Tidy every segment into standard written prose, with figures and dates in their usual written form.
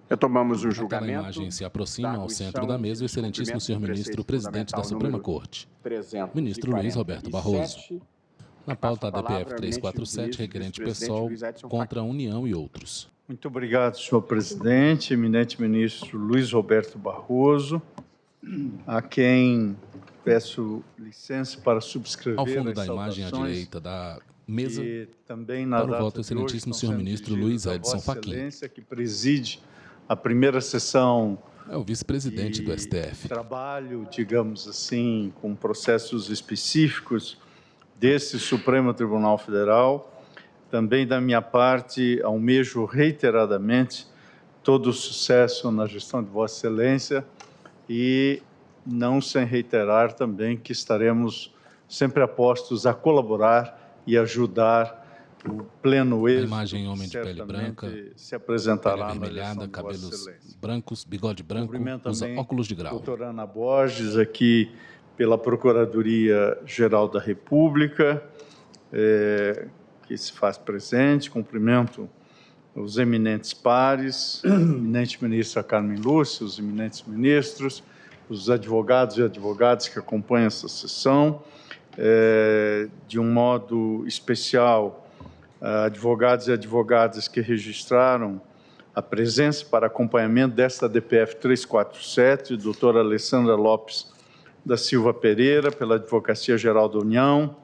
Retomamos o Aquela julgamento. imagem se aproxima ao centro da mesa o excelentíssimo senhor ministro, presidente da Suprema Corte, ministro Luiz Roberto Barroso. Na pauta, a DPF 347, requerente pessoal contra a União e outros. Muito obrigado, senhor presidente, eminente ministro Luiz Roberto Barroso, a quem peço licença para subscrever Ao fundo as da imagem à saudações direita da mesa, que também na para o data voto, de excelentíssimo hoje senhor estão ministro sendo Luiz dirigidos a Edson Vossa Fachin. Excelência, que preside a primeira sessão É o vice-presidente do de STF. trabalho, digamos assim, com processos específicos desse Supremo Tribunal Federal. Também, da minha parte, almejo reiteradamente todo o sucesso na gestão de Vossa Excelência e não sem reiterar também que estaremos sempre apostos a colaborar e ajudar o pleno êxito. A imagem homem de pele certamente branca, se pele apresentará na avermelhada, gestão de Vossa cabelos Excelência. brancos, bigode branco, Cumprimento usa também óculos de grau. doutora Ana Borges, aqui pela Procuradoria-Geral da República, que se faz presente. Cumprimento os eminentes pares, eminente ministra Carmen Lúcia, os eminentes ministros, os advogados e advogadas que acompanham essa sessão, de um modo especial, advogados e advogadas que registraram a presença para acompanhamento desta DPF 347, doutora Alessandra Lopes da Silva Pereira, pela Advocacia Geral da União,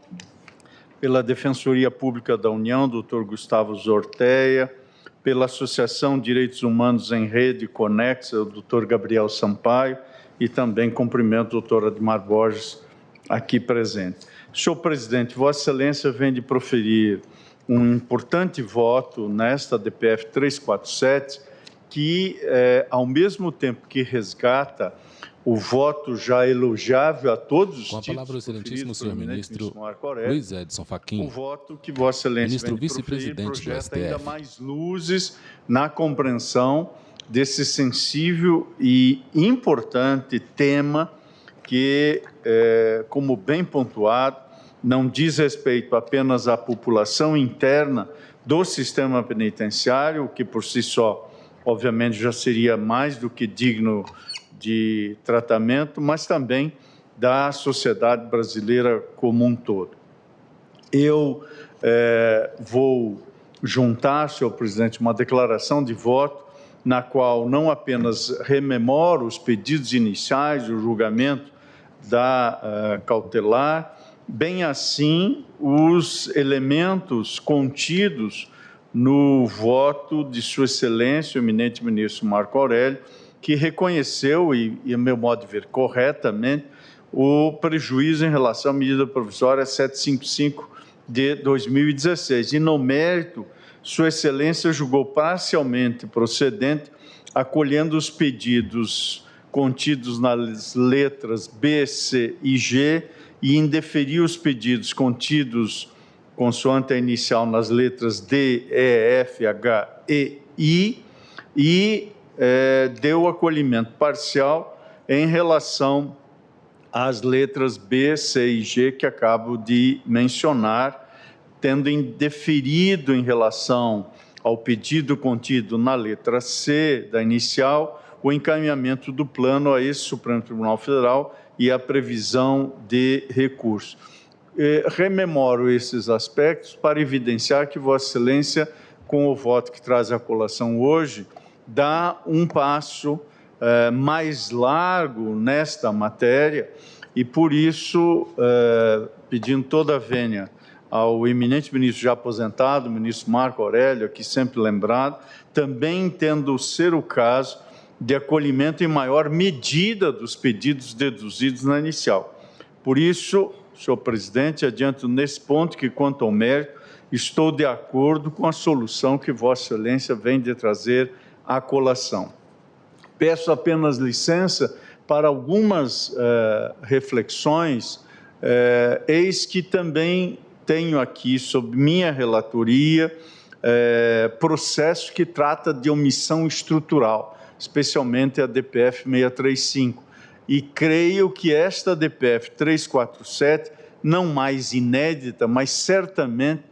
pela Defensoria Pública da União, doutor Gustavo Zorteia, pela Associação Direitos Humanos em Rede Conexa, o doutor Gabriel Sampaio, e também cumprimento o doutor Admar Borges, aqui presente. Senhor presidente, Vossa Excelência vem de proferir um importante voto nesta DPF 347, que, ao mesmo tempo que resgata o voto já elogiável a todos os Com a palavra, o excelentíssimo senhor ministro Luiz Edson Fachin, o voto que Vossa Excelência ministro vem de proferir vice-presidente do projeta ainda STF. mais luzes na compreensão desse sensível e importante tema que, como bem pontuado, não diz respeito apenas à população interna do sistema penitenciário, o que por si só, obviamente, já seria mais do que digno de tratamento, mas também da sociedade brasileira como um todo. Eu vou juntar, senhor presidente, uma declaração de voto na qual não apenas rememoro os pedidos iniciais, o julgamento da cautelar, bem assim os elementos contidos no voto de Sua Excelência, o eminente ministro Marco Aurélio, que reconheceu, e a meu modo de ver corretamente, o prejuízo em relação à medida provisória 755 de 2016. E, no mérito, Sua Excelência julgou parcialmente procedente, acolhendo os pedidos contidos nas letras B, C e G, e indeferiu os pedidos contidos consoante a inicial nas letras D, E, F, H, E, I, e deu acolhimento parcial em relação às letras B, C e G que acabo de mencionar, tendo indeferido em relação ao pedido contido na letra C da inicial, o encaminhamento do plano a esse Supremo Tribunal Federal e a previsão de recurso. Rememoro esses aspectos para evidenciar que Vossa Excelência, com o voto que traz à colação hoje, dá um passo mais largo nesta matéria e, por isso, pedindo toda a vênia ao eminente ministro já aposentado, o ministro Marco Aurélio, aqui sempre lembrado, também entendo ser o caso de acolhimento em maior medida dos pedidos deduzidos na inicial. Por isso, senhor presidente, adianto nesse ponto que, quanto ao mérito, estou de acordo com a solução que Vossa Excelência vem de trazer à colação. Peço apenas licença para algumas reflexões, eis que também tenho aqui, sob minha relatoria, processo que trata de omissão estrutural, especialmente a DPF 635. E creio que esta DPF 347, não mais inédita, mas certamente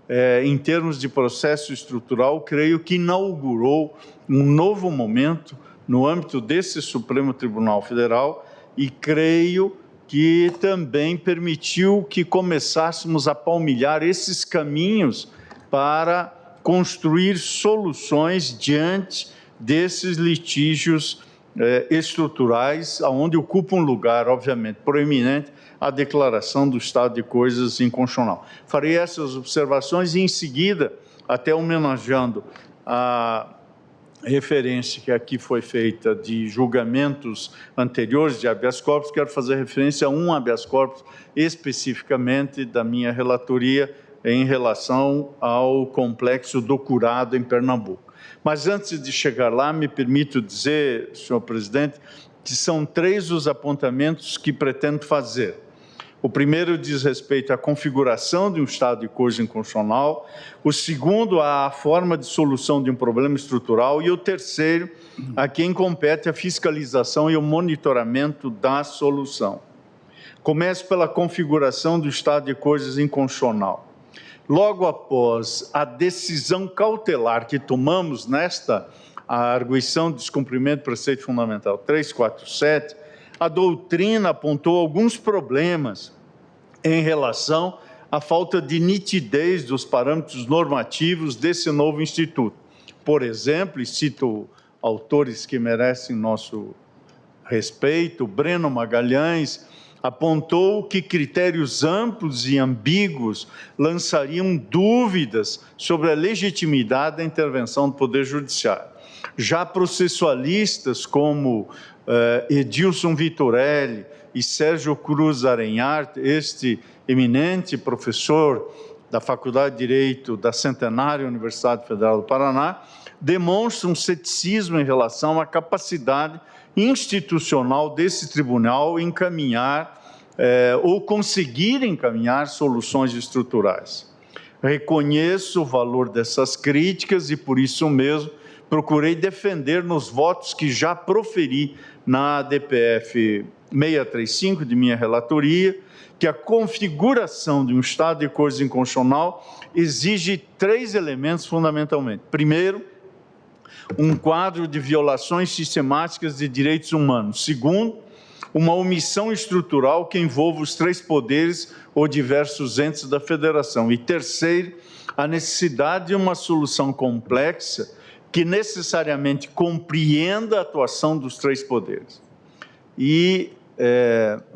em termos de processo estrutural, creio que inaugurou um novo momento no âmbito desse Supremo Tribunal Federal e creio que também permitiu que começássemos a palmilhar esses caminhos para construir soluções diante desses litígios estruturais, onde ocupa um lugar, obviamente, proeminente a declaração do estado de coisas inconstitucional. Farei essas observações e, em seguida, até homenageando a referência que aqui foi feita de julgamentos anteriores de habeas corpus, quero fazer referência a um habeas corpus especificamente da minha relatoria em relação ao complexo do Curado em Pernambuco. Mas antes de chegar lá, me permito dizer, senhor presidente, que são 3 os apontamentos que pretendo fazer. O primeiro diz respeito à configuração de um estado de coisa inconstitucional, o segundo, à forma de solução de um problema estrutural, e o terceiro, a quem compete a fiscalização e o monitoramento da solução. Começo pela configuração do estado de coisas inconstitucional. Logo após a decisão cautelar que tomamos nesta arguição de descumprimento do preceito fundamental 347, a doutrina apontou alguns problemas em relação à falta de nitidez dos parâmetros normativos desse novo instituto. Por exemplo, e cito autores que merecem nosso respeito, Breno Magalhães apontou que critérios amplos e ambíguos lançariam dúvidas sobre a legitimidade da intervenção do Poder Judiciário. Já processualistas como Edilson Vitorelli e Sérgio Cruz Arenhart, este eminente professor da Faculdade de Direito da Centenária Universidade Federal do Paraná, demonstram ceticismo em relação à capacidade institucional desse tribunal encaminhar ou conseguir encaminhar soluções estruturais. Reconheço o valor dessas críticas e, por isso mesmo, procurei defender nos votos que já proferi na DPF 635 de minha relatoria, que a configuração de um estado de coisa inconstitucional exige 3 elementos fundamentalmente. Primeiro, um quadro de violações sistemáticas de direitos humanos. Segundo, uma omissão estrutural que envolva os 3 poderes ou diversos entes da federação. E terceiro, a necessidade de uma solução complexa que necessariamente compreenda a atuação dos 3 poderes. E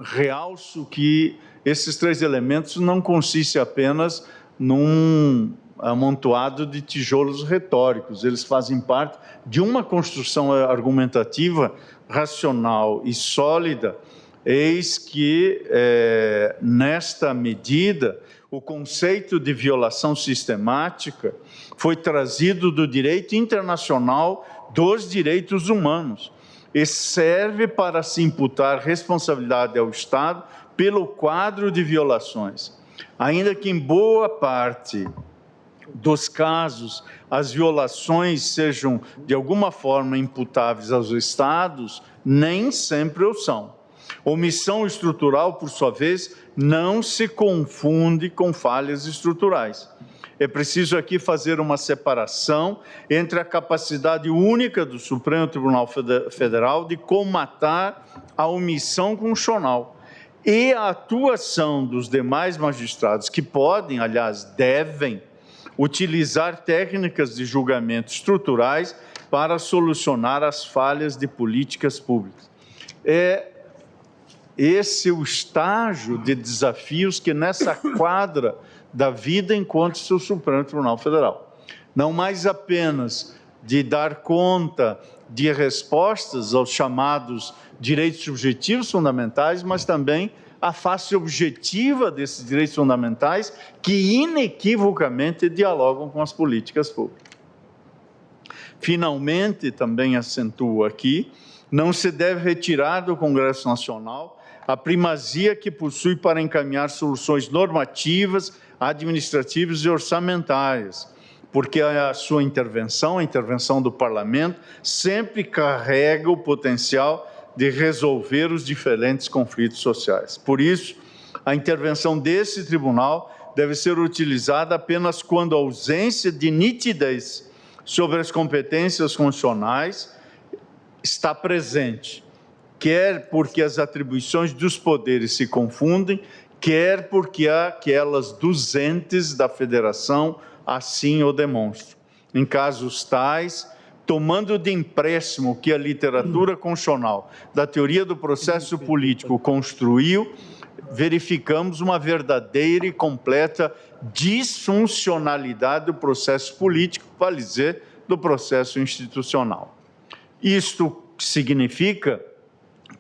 realço que esses 3 elementos não consistem apenas num amontoado de tijolos retóricos, eles fazem parte de uma construção argumentativa racional e sólida, eis que, nesta medida, o conceito de violação sistemática foi trazido do direito internacional dos direitos humanos e serve para se imputar responsabilidade ao Estado pelo quadro de violações. Ainda que em boa parte dos casos as violações sejam de alguma forma imputáveis aos Estados, nem sempre o são. Omissão estrutural, por sua vez, não se confunde com falhas estruturais. É preciso aqui fazer uma separação entre a capacidade única do Supremo Tribunal Federal de comatar a omissão constitucional e a atuação dos demais magistrados, que podem, aliás, devem, utilizar técnicas de julgamento estruturais para solucionar as falhas de políticas públicas. Esse é o estágio de desafios que nessa quadra da vida encontra-se o Supremo Tribunal Federal. Não mais apenas de dar conta de respostas aos chamados direitos subjetivos fundamentais, mas também a face objetiva desses direitos fundamentais que inequivocamente dialogam com as políticas públicas. Finalmente, também acentuo aqui, não se deve retirar do Congresso Nacional a primazia que possui para encaminhar soluções normativas, administrativas e orçamentárias, porque a sua intervenção, a intervenção do Parlamento, sempre carrega o potencial de resolver os diferentes conflitos sociais. Por isso, a intervenção desse tribunal deve ser utilizada apenas quando a ausência de nitidez sobre as competências funcionais está presente, quer porque as atribuições dos poderes se confundem, quer porque aquelas dos entes da federação assim o demonstram. Em casos tais, tomando de empréstimo que a literatura constitucional da teoria do processo político construiu, verificamos uma verdadeira e completa disfuncionalidade do processo político, vale dizer, do processo institucional. Isto significa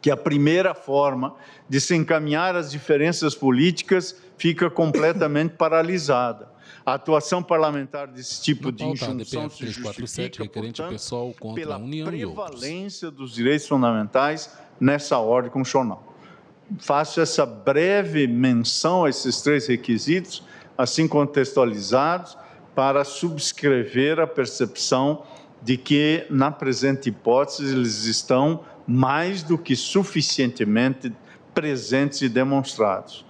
que a primeira forma de se encaminhar as diferenças políticas fica completamente paralisada. A atuação parlamentar desse tipo de injunção se justifica, portanto, pela prevalência dos direitos fundamentais nessa ordem constitucional. Faço essa breve menção a esses três requisitos, assim contextualizados, para subscrever a percepção de que, na presente hipótese, eles estão mais do que suficientemente presentes e demonstrados.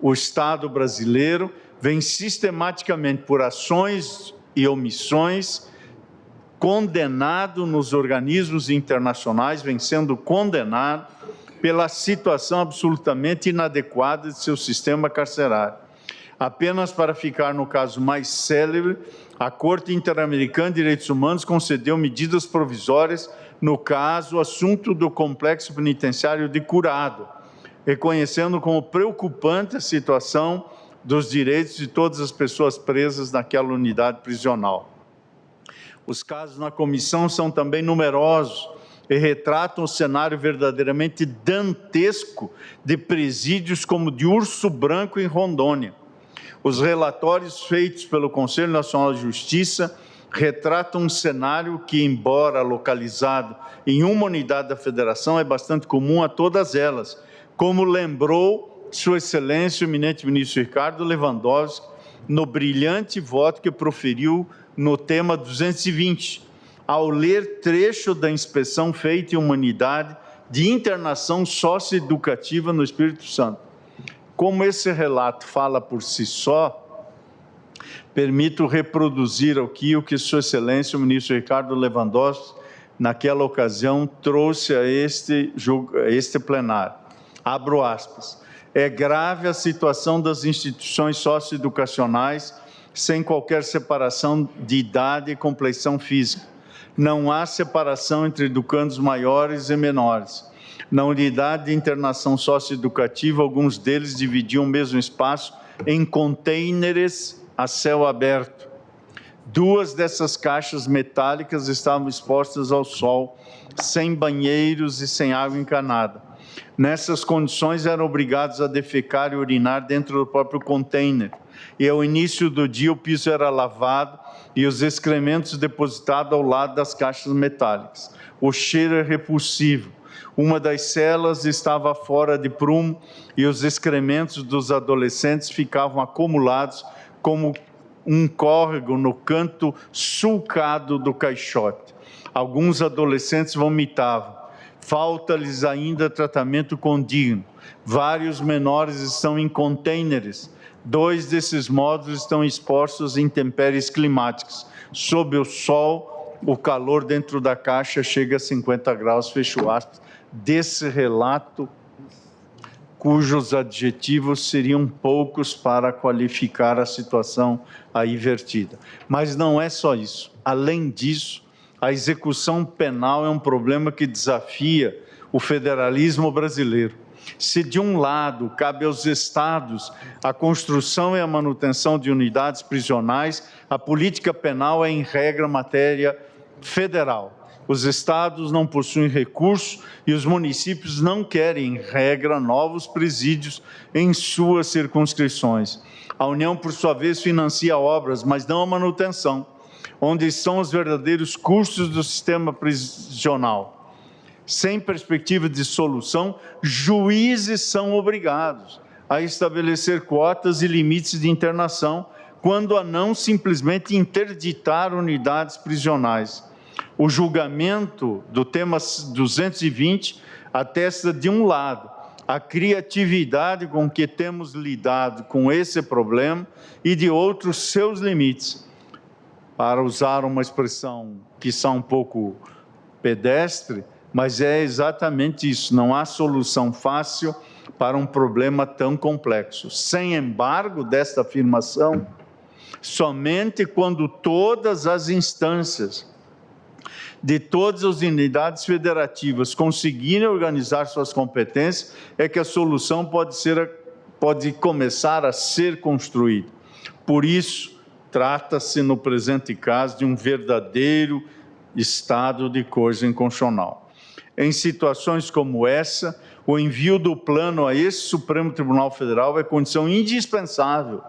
O Estado brasileiro vem sistematicamente, por ações e omissões, condenado nos organismos internacionais, vem sendo condenado pela situação absolutamente inadequada de seu sistema carcerário. Apenas para ficar no caso mais célebre, a Corte Interamericana de Direitos Humanos concedeu medidas provisórias no caso assunto do complexo penitenciário de Curado, reconhecendo como preocupante a situação dos direitos de todas as pessoas presas naquela unidade prisional. Os casos na comissão são também numerosos e retratam o cenário verdadeiramente dantesco de presídios como de Urso Branco em Rondônia. Os relatórios feitos pelo Conselho Nacional de Justiça retratam um cenário que, embora localizado em uma unidade da Federação, é bastante comum a todas elas, como lembrou Sua Excelência, o eminente ministro Ricardo Lewandowski, no brilhante voto que proferiu no tema 220, ao ler trecho da inspeção feita em uma unidade de internação socioeducativa no Espírito Santo. Como esse relato fala por si só, permito reproduzir aqui o que Sua Excelência, o ministro Ricardo Lewandowski, naquela ocasião, trouxe a este plenário. Abro aspas. É grave a situação das instituições socioeducacionais sem qualquer separação de idade e complexão física. Não há separação entre educandos maiores e menores. Na unidade de internação socioeducativa, alguns deles dividiam o mesmo espaço em contêineres a céu aberto. 2 dessas caixas metálicas estavam expostas ao sol, sem banheiros e sem água encanada. Nessas condições, eram obrigados a defecar e urinar dentro do próprio contêiner. E ao início do dia, o piso era lavado e os excrementos depositados ao lado das caixas metálicas. O cheiro é repulsivo. Uma das celas estava fora de prumo e os excrementos dos adolescentes ficavam acumulados como um córrego no canto sulcado do caixote. Alguns adolescentes vomitavam. Falta-lhes ainda tratamento condigno. Vários menores estão em contêineres. 2 desses módulos estão expostos em intempéries climáticas. Sob o sol, o calor dentro da caixa chega a 50 graus, fecho aspas. Desse relato, cujos adjetivos seriam poucos para qualificar a situação aí vertida. Mas não é só isso. Além disso, a execução penal é um problema que desafia o federalismo brasileiro. Se, de um lado, cabe aos estados a construção e a manutenção de unidades prisionais, a política penal é, em regra, matéria federal. Os estados não possuem recursos e os municípios não querem, em regra, novos presídios em suas circunscrições. A União, por sua vez, financia obras, mas não a manutenção, onde estão os verdadeiros custos do sistema prisional. Sem perspectiva de solução, juízes são obrigados a estabelecer cotas e limites de internação, quando a não simplesmente interditar unidades prisionais. O julgamento do tema 220 atesta, de um lado, a criatividade com que temos lidado com esse problema e de outros seus limites. Para usar uma expressão que está um pouco pedestre, mas é exatamente isso, não há solução fácil para um problema tão complexo. Sem embargo, desta afirmação, somente quando todas as instâncias de todas as unidades federativas conseguirem organizar suas competências, é que a solução pode começar a ser construída. Por isso, trata-se, no presente caso, de um verdadeiro estado de coisa inconstitucional. Em situações como essa, o envio do plano a esse Supremo Tribunal Federal é condição indispensável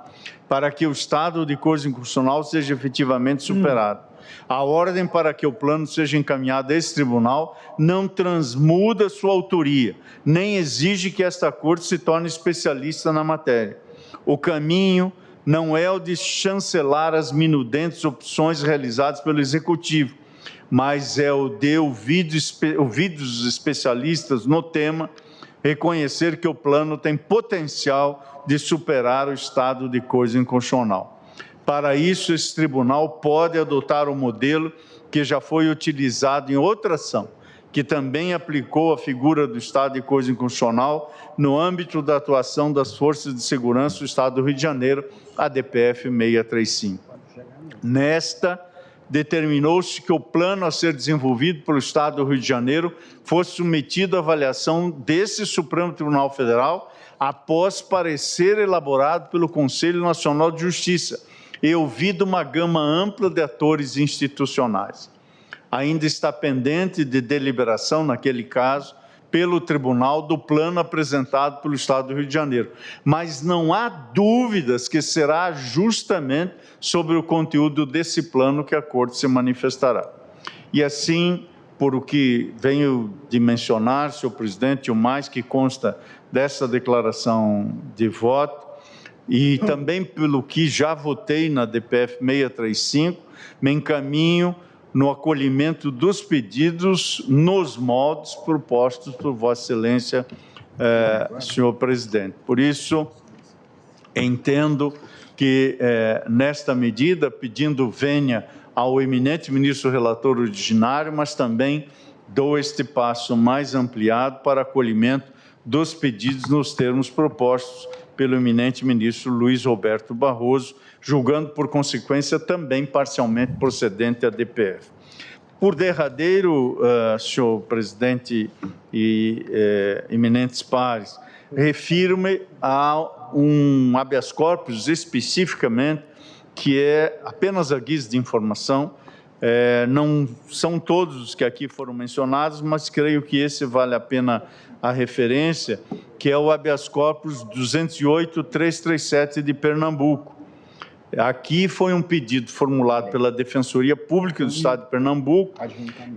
para que o estado de coisa inconstitucional seja efetivamente superado. A ordem para que o plano seja encaminhado a esse tribunal não transmuda sua autoria, nem exige que esta Corte se torne especialista na matéria. O caminho não é o de chancelar as minudentes opções realizadas pelo Executivo, mas é o de ouvidos especialistas no tema, reconhecer que o plano tem potencial de superar o estado de coisa inconstitucional. Para isso, esse tribunal pode adotar o modelo que já foi utilizado em outra ação, que também aplicou a figura do estado de coisa inconstitucional no âmbito da atuação das Forças de Segurança do Estado do Rio de Janeiro, a DPF 635. Nesta, determinou-se que o plano a ser desenvolvido pelo Estado do Rio de Janeiro fosse submetido à avaliação desse Supremo Tribunal Federal após parecer elaborado pelo Conselho Nacional de Justiça e ouvido uma gama ampla de atores institucionais. Ainda está pendente de deliberação, naquele caso, pelo tribunal do plano apresentado pelo Estado do Rio de Janeiro. Mas não há dúvidas que será justamente sobre o conteúdo desse plano que a Corte se manifestará. E assim, por o que venho de mencionar, senhor presidente, o mais que consta dessa declaração de voto, e também pelo que já votei na DPF 635, me encaminho no acolhimento dos pedidos nos moldes propostos por Vossa Excelência, senhor presidente. Por isso, entendo que, nesta medida, pedindo vênia ao eminente ministro relator originário, mas também dou este passo mais ampliado para acolhimento dos pedidos nos termos propostos pelo eminente ministro Luiz Roberto Barroso, julgando, por consequência, também parcialmente procedente a DPF. Por derradeiro, senhor presidente e eminentes pares, refiro-me a um habeas corpus especificamente, que é apenas a guisa de informação, não são todos os que aqui foram mencionados, mas creio que esse vale a pena a referência, que é o habeas corpus 208.337 de Pernambuco. Aqui foi um pedido formulado pela Defensoria Pública do Estado de Pernambuco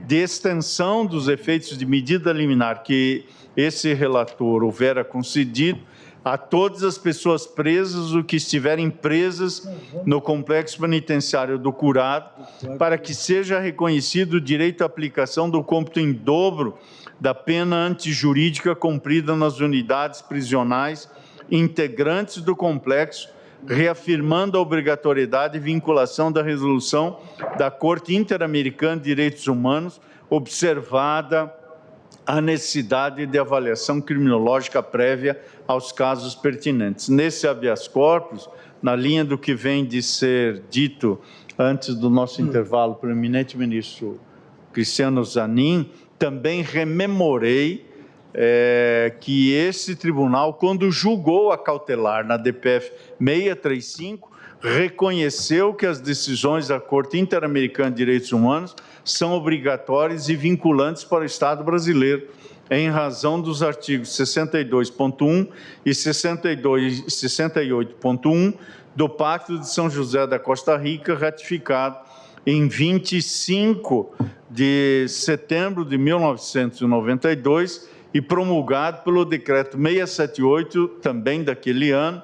de extensão dos efeitos de medida liminar que esse relator houvera concedido a todas as pessoas presas ou que estiverem presas no complexo penitenciário do Curado, para que seja reconhecido o direito à aplicação do cômputo em dobro da pena antijurídica cumprida nas unidades prisionais integrantes do complexo, reafirmando a obrigatoriedade e vinculação da resolução da Corte Interamericana de Direitos Humanos, observada a necessidade de avaliação criminológica prévia aos casos pertinentes. Nesse habeas corpus, na linha do que vem de ser dito antes do nosso intervalo pelo eminente ministro Cristiano Zanin, também rememorei que esse tribunal, quando julgou a cautelar na DPF 635, reconheceu que as decisões da Corte Interamericana de Direitos Humanos são obrigatórias e vinculantes para o Estado brasileiro, em razão dos artigos 62.1 e 68.1 do Pacto de São José da Costa Rica, ratificado em 25 de setembro de 1992 e promulgado pelo Decreto 678, também daquele ano,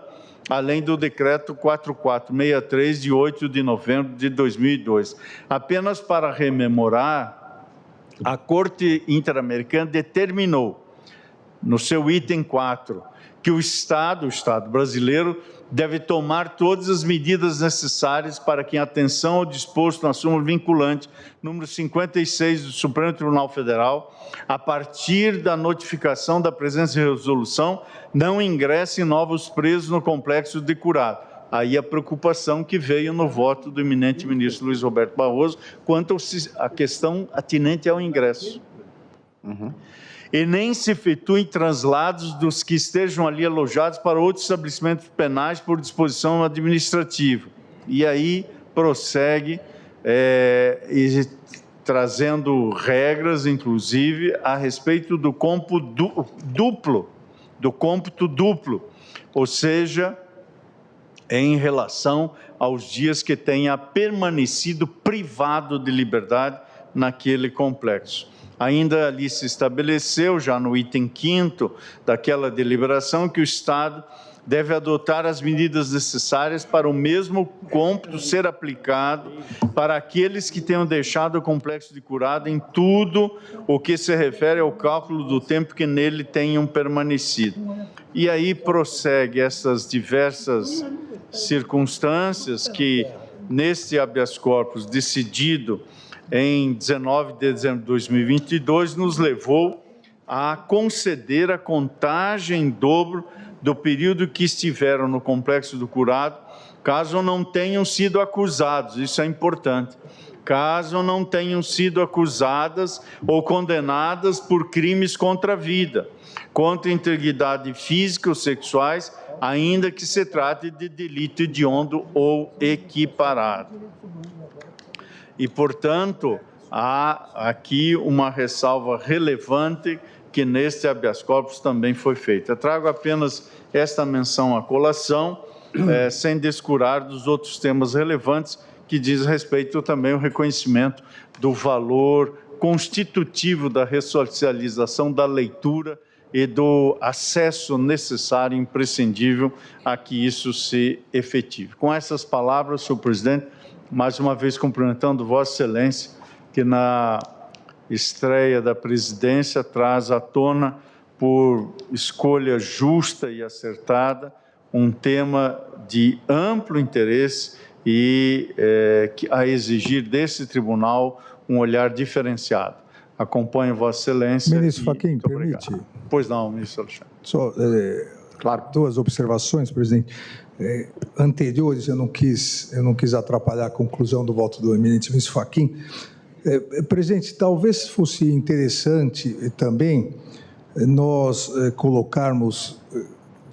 além do Decreto 4463, de 8 de novembro de 2002. Apenas para rememorar, a Corte Interamericana determinou no seu item 4, que o Estado brasileiro, deve tomar todas as medidas necessárias para que, em atenção ao disposto na súmula vinculante número 56 do Supremo Tribunal Federal, a partir da notificação da presente resolução, não ingressem novos presos no complexo de Curado. Aí a preocupação que veio no voto do eminente ministro Luiz Roberto Barroso quanto à questão atinente ao ingresso. E nem se efetuem translados dos que estejam ali alojados para outros estabelecimentos penais por disposição administrativa. E aí prossegue, trazendo regras, inclusive, a respeito do cômputo duplo, ou seja, em relação aos dias que tenha permanecido privado de liberdade naquele complexo. Ainda ali se estabeleceu, já no item 5º daquela deliberação, que o Estado deve adotar as medidas necessárias para o mesmo cômputo ser aplicado para aqueles que tenham deixado o complexo de Curado em tudo o que se refere ao cálculo do tempo que nele tenham permanecido. E aí prossegue essas diversas circunstâncias que, neste habeas corpus decidido em 19 de dezembro de 2022, nos levou a conceder a contagem em dobro do período que estiveram no complexo do Curado, caso não tenham sido acusados, isso é importante, caso não tenham sido acusadas ou condenadas por crimes contra a vida, contra a integridade física ou sexuais, ainda que se trate de delito hediondo ou equiparado. E, portanto, há aqui uma ressalva relevante que neste habeas corpus também foi feita. Eu trago apenas esta menção à colação, sem descurar dos outros temas relevantes, que diz respeito também ao reconhecimento do valor constitutivo da ressocialização da leitura e do acesso necessário e imprescindível a que isso se efetive. Com essas palavras, senhor presidente, mais uma vez cumprimentando Vossa Excelência, que na estreia da presidência traz à tona, por escolha justa e acertada, um tema de amplo interesse e a exigir desse tribunal um olhar diferenciado. Acompanho Vossa Excelência. Ministro Fachin, permite? Pois não, ministro Alexandre. Só, claro, duas observações, presidente. Anteriores, eu não quis atrapalhar a conclusão do voto do eminente ministro Fachin. Presidente, talvez fosse interessante também nós colocarmos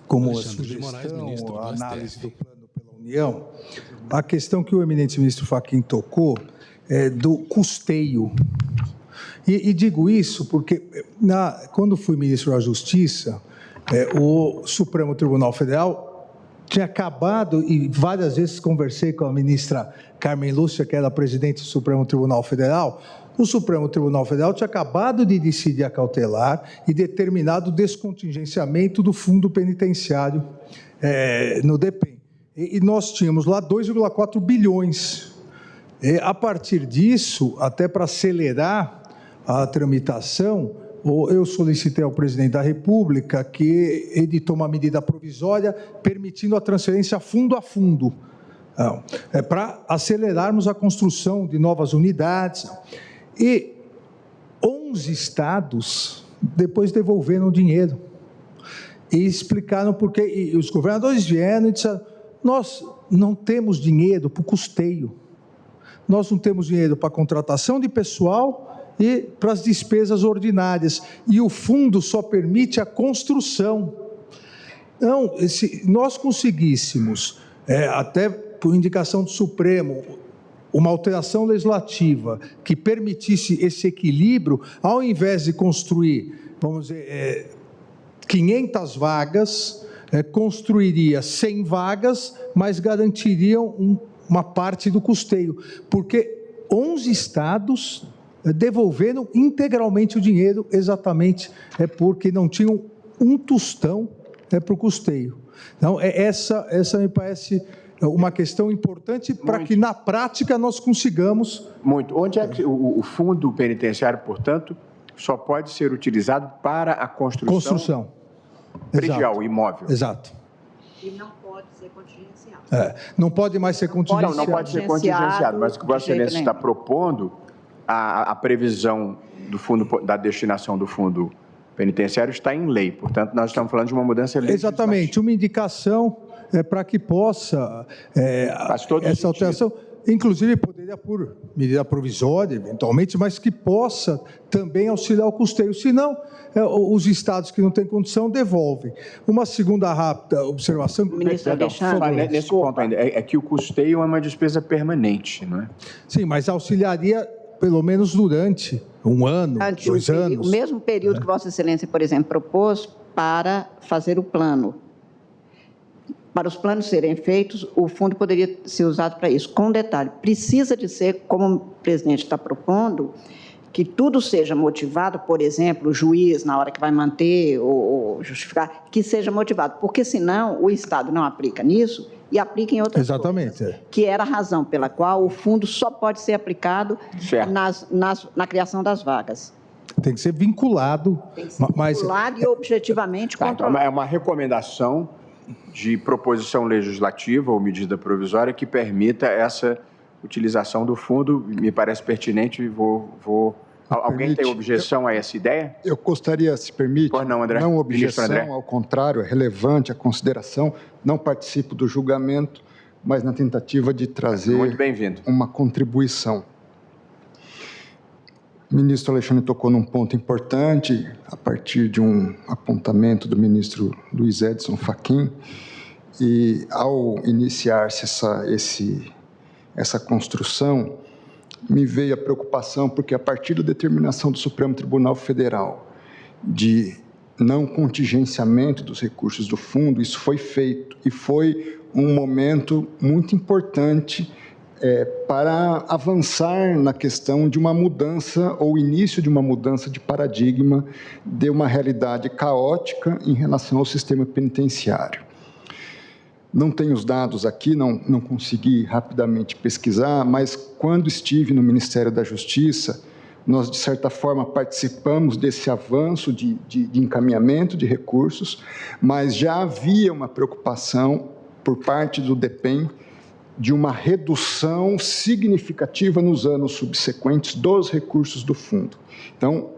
como sugestão a análise do plano pela União a questão que o eminente ministro Fachin tocou do custeio. E digo isso porque, quando fui ministro da Justiça, o Supremo Tribunal Federal tinha acabado, e várias vezes conversei com a ministra Carmen Lúcia, que era a presidente do Supremo Tribunal Federal, o Supremo Tribunal Federal tinha acabado de decidir a cautelar e determinado o descontingenciamento do fundo penitenciário no DEPEN. E nós tínhamos lá 2,4 bilhões. A partir disso, até para acelerar a tramitação, eu solicitei ao presidente da República que editou uma medida provisória permitindo a transferência fundo a fundo, para acelerarmos a construção de novas unidades. E 11 estados depois devolveram o dinheiro e explicaram por quê. E os governadores vieram e disseram: nós não temos dinheiro para o custeio, nós não temos dinheiro para a contratação de pessoal e para as despesas ordinárias, e o fundo só permite a construção. Então, se nós conseguíssemos, até por indicação do Supremo, uma alteração legislativa que permitisse esse equilíbrio, ao invés de construir, vamos dizer, 500 vagas, construiria 100 vagas, mas garantiriam uma parte do custeio, porque 11 estados devolveram integralmente o dinheiro, exatamente porque não tinham um tostão para o custeio. Então, essa me parece uma questão importante para que, na prática, nós consigamos... Muito. Onde é que o fundo penitenciário, portanto, só pode ser utilizado para a construção predial, Exato. imóvel. Exato. E não pode ser contingenciado. Não pode mais ser contingenciado. Não pode ser contingenciado, mas o que Vossa Excelência está propondo, a previsão do fundo, da destinação do fundo penitenciário está em lei. Portanto, nós estamos falando de uma mudança legislativa. Exatamente, uma indicação para que possa essa alteração, inclusive poderia por medida provisória, eventualmente, mas que possa também auxiliar o custeio. Senão, os estados que não têm condição devolvem. Uma segunda rápida observação. Ministro Alexandre, nesse ponto ainda, é que o custeio é uma despesa permanente, não é? Sim, mas auxiliaria pelo menos durante um ano, 2 anos. O mesmo período que Vossa Excelência, por exemplo, propôs para fazer o plano. Para os planos serem feitos, o fundo poderia ser usado para isso. Com um detalhe, precisa de ser, como o presidente está propondo, que tudo seja motivado, por exemplo, o juiz, na hora que vai manter ou justificar, que seja motivado, porque senão o Estado não aplica nisso e aplica em outras coisas, que era a razão pela qual o fundo só pode ser aplicado na criação das vagas. Tem que ser vinculado. Tem que ser vinculado e objetivamente controlado. É uma recomendação de proposição legislativa ou medida provisória que permita essa utilização do fundo. Me parece pertinente e Alguém tem objeção a essa ideia? Eu gostaria, se permite, não, André. Não objeção, ao contrário, é relevante a consideração, não participo do julgamento, mas na tentativa de trazer muito bem-vindo. Uma contribuição. O ministro Alexandre tocou num ponto importante, a partir de um apontamento do ministro Luiz Edson Fachin, e ao iniciar-se essa construção, me veio a preocupação, porque a partir da determinação do Supremo Tribunal Federal de não contingenciamento dos recursos do fundo, isso foi feito, e foi um momento muito importante para avançar na questão de uma mudança, ou início de uma mudança de paradigma de uma realidade caótica em relação ao sistema penitenciário. Não tenho os dados aqui, não consegui rapidamente pesquisar, mas quando estive no Ministério da Justiça, nós, de certa forma, participamos desse avanço de encaminhamento de recursos, mas já havia uma preocupação por parte do DEPEN de uma redução significativa nos anos subsequentes dos recursos do fundo. Então,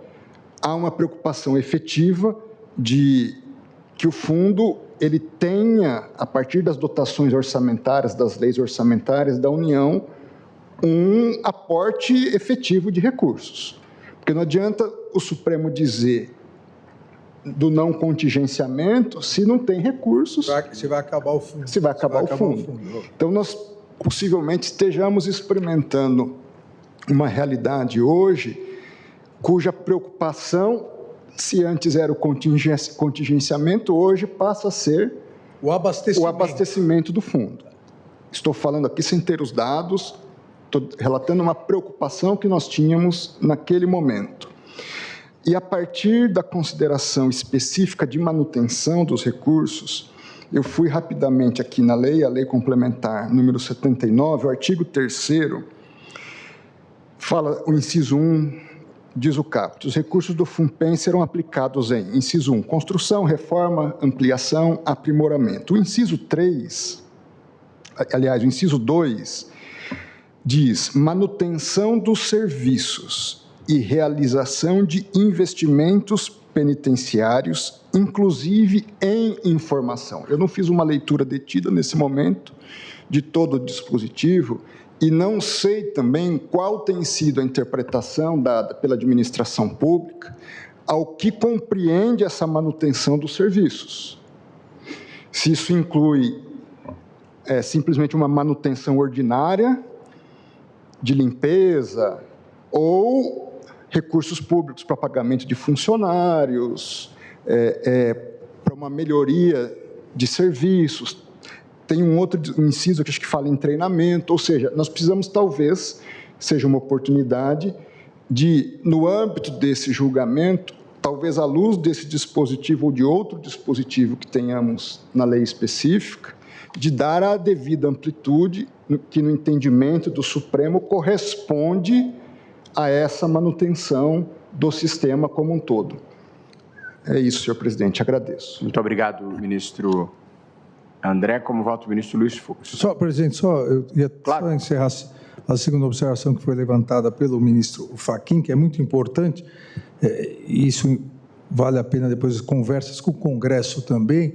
há uma preocupação efetiva de que o fundo ele tenha, a partir das dotações orçamentárias, das leis orçamentárias da União, um aporte efetivo de recursos. Porque não adianta o Supremo dizer do não contingenciamento se não tem recursos. Se vai acabar o fundo. Se vai acabar o fundo. Então, nós possivelmente estejamos experimentando uma realidade hoje cuja preocupação, se antes era o contingenciamento, hoje passa a ser o abastecimento do fundo. Estou falando aqui sem ter os dados, estou relatando uma preocupação que nós tínhamos naquele momento. E a partir da consideração específica de manutenção dos recursos, eu fui rapidamente aqui na lei, a lei complementar número 79, o artigo 3º, fala, o inciso 1, diz o caput, os recursos do FUNPEN serão aplicados em, inciso 1, construção, reforma, ampliação, aprimoramento. O inciso 3, aliás, o inciso 2, diz manutenção dos serviços e realização de investimentos penitenciários, inclusive em informação. Eu não fiz uma leitura detida nesse momento de todo o dispositivo e não sei também qual tem sido a interpretação dada pela administração pública ao que compreende essa manutenção dos serviços. Se isso inclui simplesmente uma manutenção ordinária de limpeza ou recursos públicos para pagamento de funcionários, para uma melhoria de serviços. Tem um outro inciso que acho que fala em treinamento, ou seja, nós precisamos, talvez, seja uma oportunidade de, no âmbito desse julgamento, talvez à luz desse dispositivo ou de outro dispositivo que tenhamos na lei específica, de dar a devida amplitude que, no entendimento do Supremo, corresponde a essa manutenção do sistema como um todo. É isso, senhor presidente. Agradeço. Muito obrigado, ministro André. Como voto o ministro Luiz Fux. Só, presidente, eu ia só encerrar a segunda observação que foi levantada pelo ministro Fachin, que é muito importante, isso vale a pena depois conversas com o Congresso também,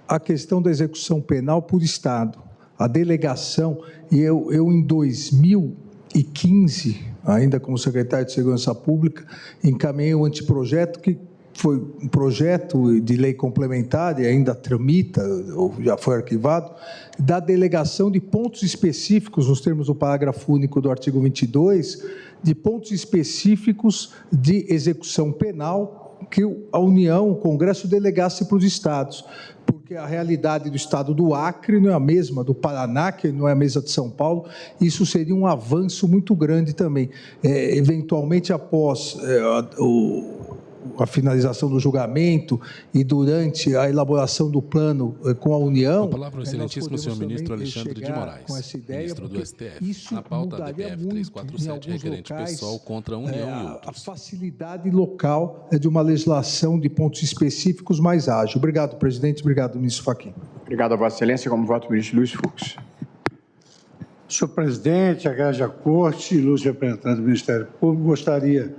a questão da execução penal por Estado, a delegação, e eu em 2015, ainda como secretário de Segurança Pública, encaminhei um anteprojeto que foi um projeto de lei complementar, e ainda tramita, ou já foi arquivado, da delegação de pontos específicos, nos termos do parágrafo único do artigo 22, de pontos específicos de execução penal que a União, o Congresso, delegasse para os estados, porque a realidade do estado do Acre não é a mesma do Paraná, que não é a mesma de São Paulo. Isso seria um avanço muito grande também. Eventualmente, após a finalização do julgamento e durante a elaboração do plano com a União... A palavra ao excelentíssimo senhor ministro Alexandre de Moraes, ministro do STF. Na pauta da DPF 347, requerente pessoal contra a União e outros. A facilidade local de uma legislação de pontos específicos mais ágil. Obrigado, presidente. Obrigado, ministro Fachin. Obrigado a Vossa Excelência. Como voto o ministro Luiz Fux. Senhor presidente, agrade a Corte, ilustre representante do Ministério Público, gostaria,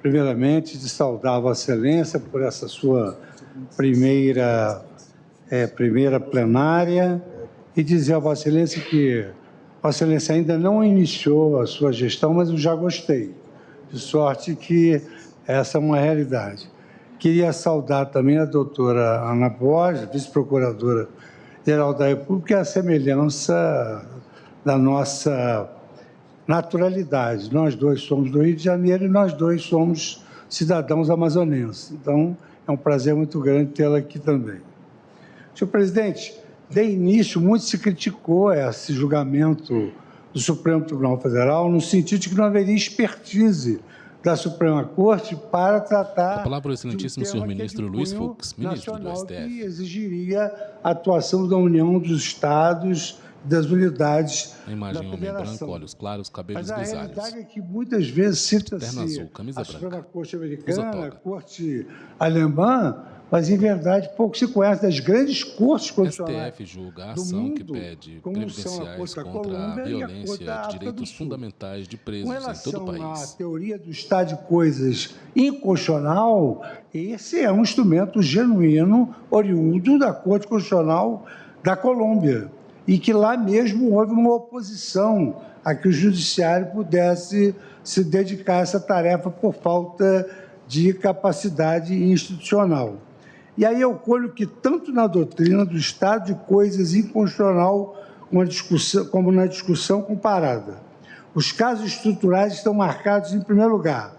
primeiramente, de saudar a Vossa Excelência por essa sua primeira plenária e dizer a Vossa Excelência que Vossa Excelência ainda não iniciou a sua gestão, mas eu já gostei, de sorte que essa é uma realidade. Queria saudar também a doutora Ana Borges, vice-procuradora-geral da República, e a semelhança da nossa naturalidade. Nós dois somos do Rio de Janeiro e nós dois somos cidadãos amazonenses. Então, é um prazer muito grande tê-la aqui também. Senhor presidente, de início, muito se criticou esse julgamento do Supremo Tribunal Federal no sentido de que não haveria expertise da Suprema Corte para tratar... A palavra ao excelentíssimo senhor ministro Luiz Fux, ministro do STF. Que exigiria a atuação da União dos Estados, das unidades a imagem da homem branco, olhos claros, cabelos grisalhos. Mas a realidade é que muitas vezes cita-se azul, camisa a Suprema branca, Corte Americana, a Corte Alemã, mas, em verdade, pouco se conhece das grandes cortes constitucionais STF julga a ação que pede previdenciais contra a violência de direitos fundamentais de presos em todo o país. Com relação à teoria do estado de coisas inconstitucional, esse é um instrumento genuíno, oriundo da Corte Constitucional da Colômbia, e que lá mesmo houve uma oposição a que o judiciário pudesse se dedicar a essa tarefa por falta de capacidade institucional. E aí eu colho que, tanto na doutrina do estado de coisas inconstitucional como na discussão comparada, os casos estruturais estão marcados, em primeiro lugar,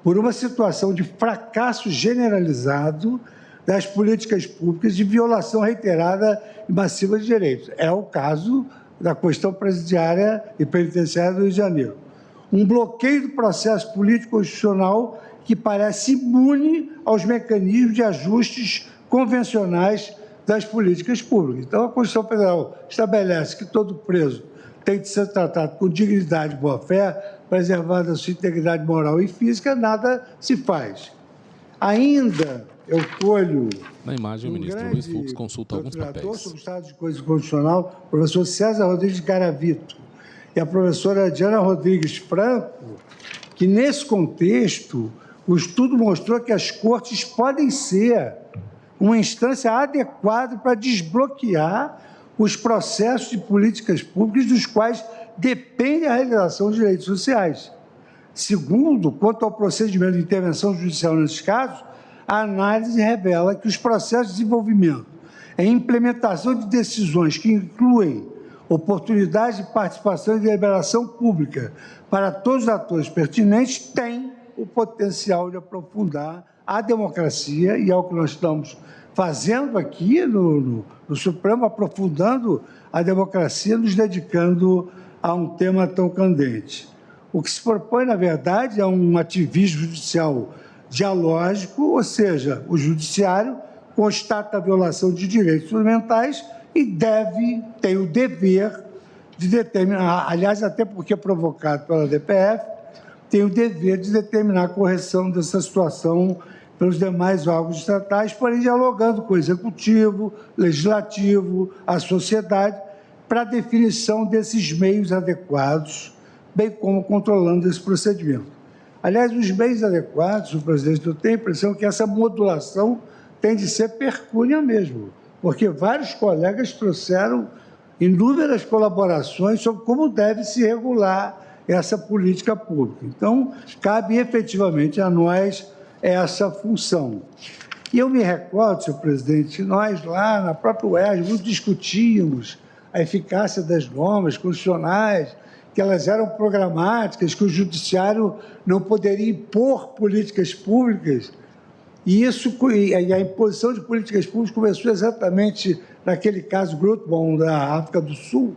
por uma situação de fracasso generalizado das políticas públicas de violação reiterada e massiva de direitos. É o caso da questão presidiária e penitenciária do Rio de Janeiro. Um bloqueio do processo político-constitucional que parece imune aos mecanismos de ajustes convencionais das políticas públicas. Então, a Constituição Federal estabelece que todo preso tem de ser tratado com dignidade e boa-fé, preservando a sua integridade moral e física, nada se faz. Ainda eu colho... Na imagem, o ministro Luiz Fux consulta alguns papéis. Sobre o Estado de Coisas Constitucional, o professor César Rodrigues Garavito e a professora Diana Rodrigues Franco, que, nesse contexto, o estudo mostrou que as cortes podem ser uma instância adequada para desbloquear os processos de políticas públicas dos quais depende a realização de direitos sociais. Segundo, quanto ao procedimento de intervenção judicial nesses casos, a análise revela que os processos de desenvolvimento e implementação de decisões que incluem oportunidades de participação e deliberação pública para todos os atores pertinentes têm o potencial de aprofundar a democracia, e é o que nós estamos fazendo aqui no Supremo, aprofundando a democracia, nos dedicando a um tema tão candente. O que se propõe, na verdade, é um ativismo judicial dialógico, ou seja, o judiciário constata a violação de direitos fundamentais e tem o dever de determinar, aliás, até porque é provocado pela DPF, tem o dever de determinar a correção dessa situação pelos demais órgãos estatais, porém dialogando com o Executivo, Legislativo, a sociedade, para a definição desses meios adequados, bem como controlando esse procedimento. Aliás, os meios adequados, o presidente, eu tenho a impressão que essa modulação tem de ser percúnia mesmo, porque vários colegas trouxeram inúmeras colaborações sobre como deve se regular essa política pública. Então, cabe efetivamente a nós essa função. E eu me recordo, senhor presidente, nós lá na própria UERJ discutíamos a eficácia das normas constitucionais, que elas eram programáticas, que o judiciário não poderia impor políticas públicas. E a imposição de políticas públicas começou exatamente naquele caso Grootboom, da África do Sul.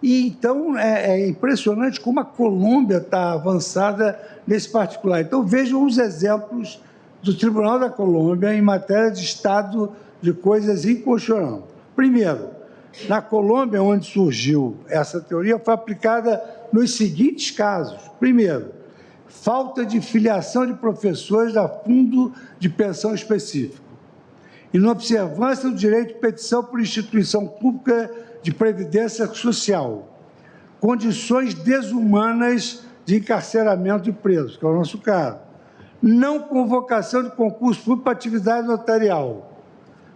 E, então, é impressionante como a Colômbia está avançada nesse particular. Então, vejam os exemplos do Tribunal da Colômbia em matéria de estado de coisas inconstitucional. Primeiro, na Colômbia, onde surgiu essa teoria, foi aplicada nos seguintes casos. Primeiro, falta de filiação de professores a fundo de pensão específico. Inobservância do direito de petição por instituição pública de previdência social. Condições desumanas de encarceramento de presos, que é o nosso caso. Não convocação de concurso público para atividade notarial.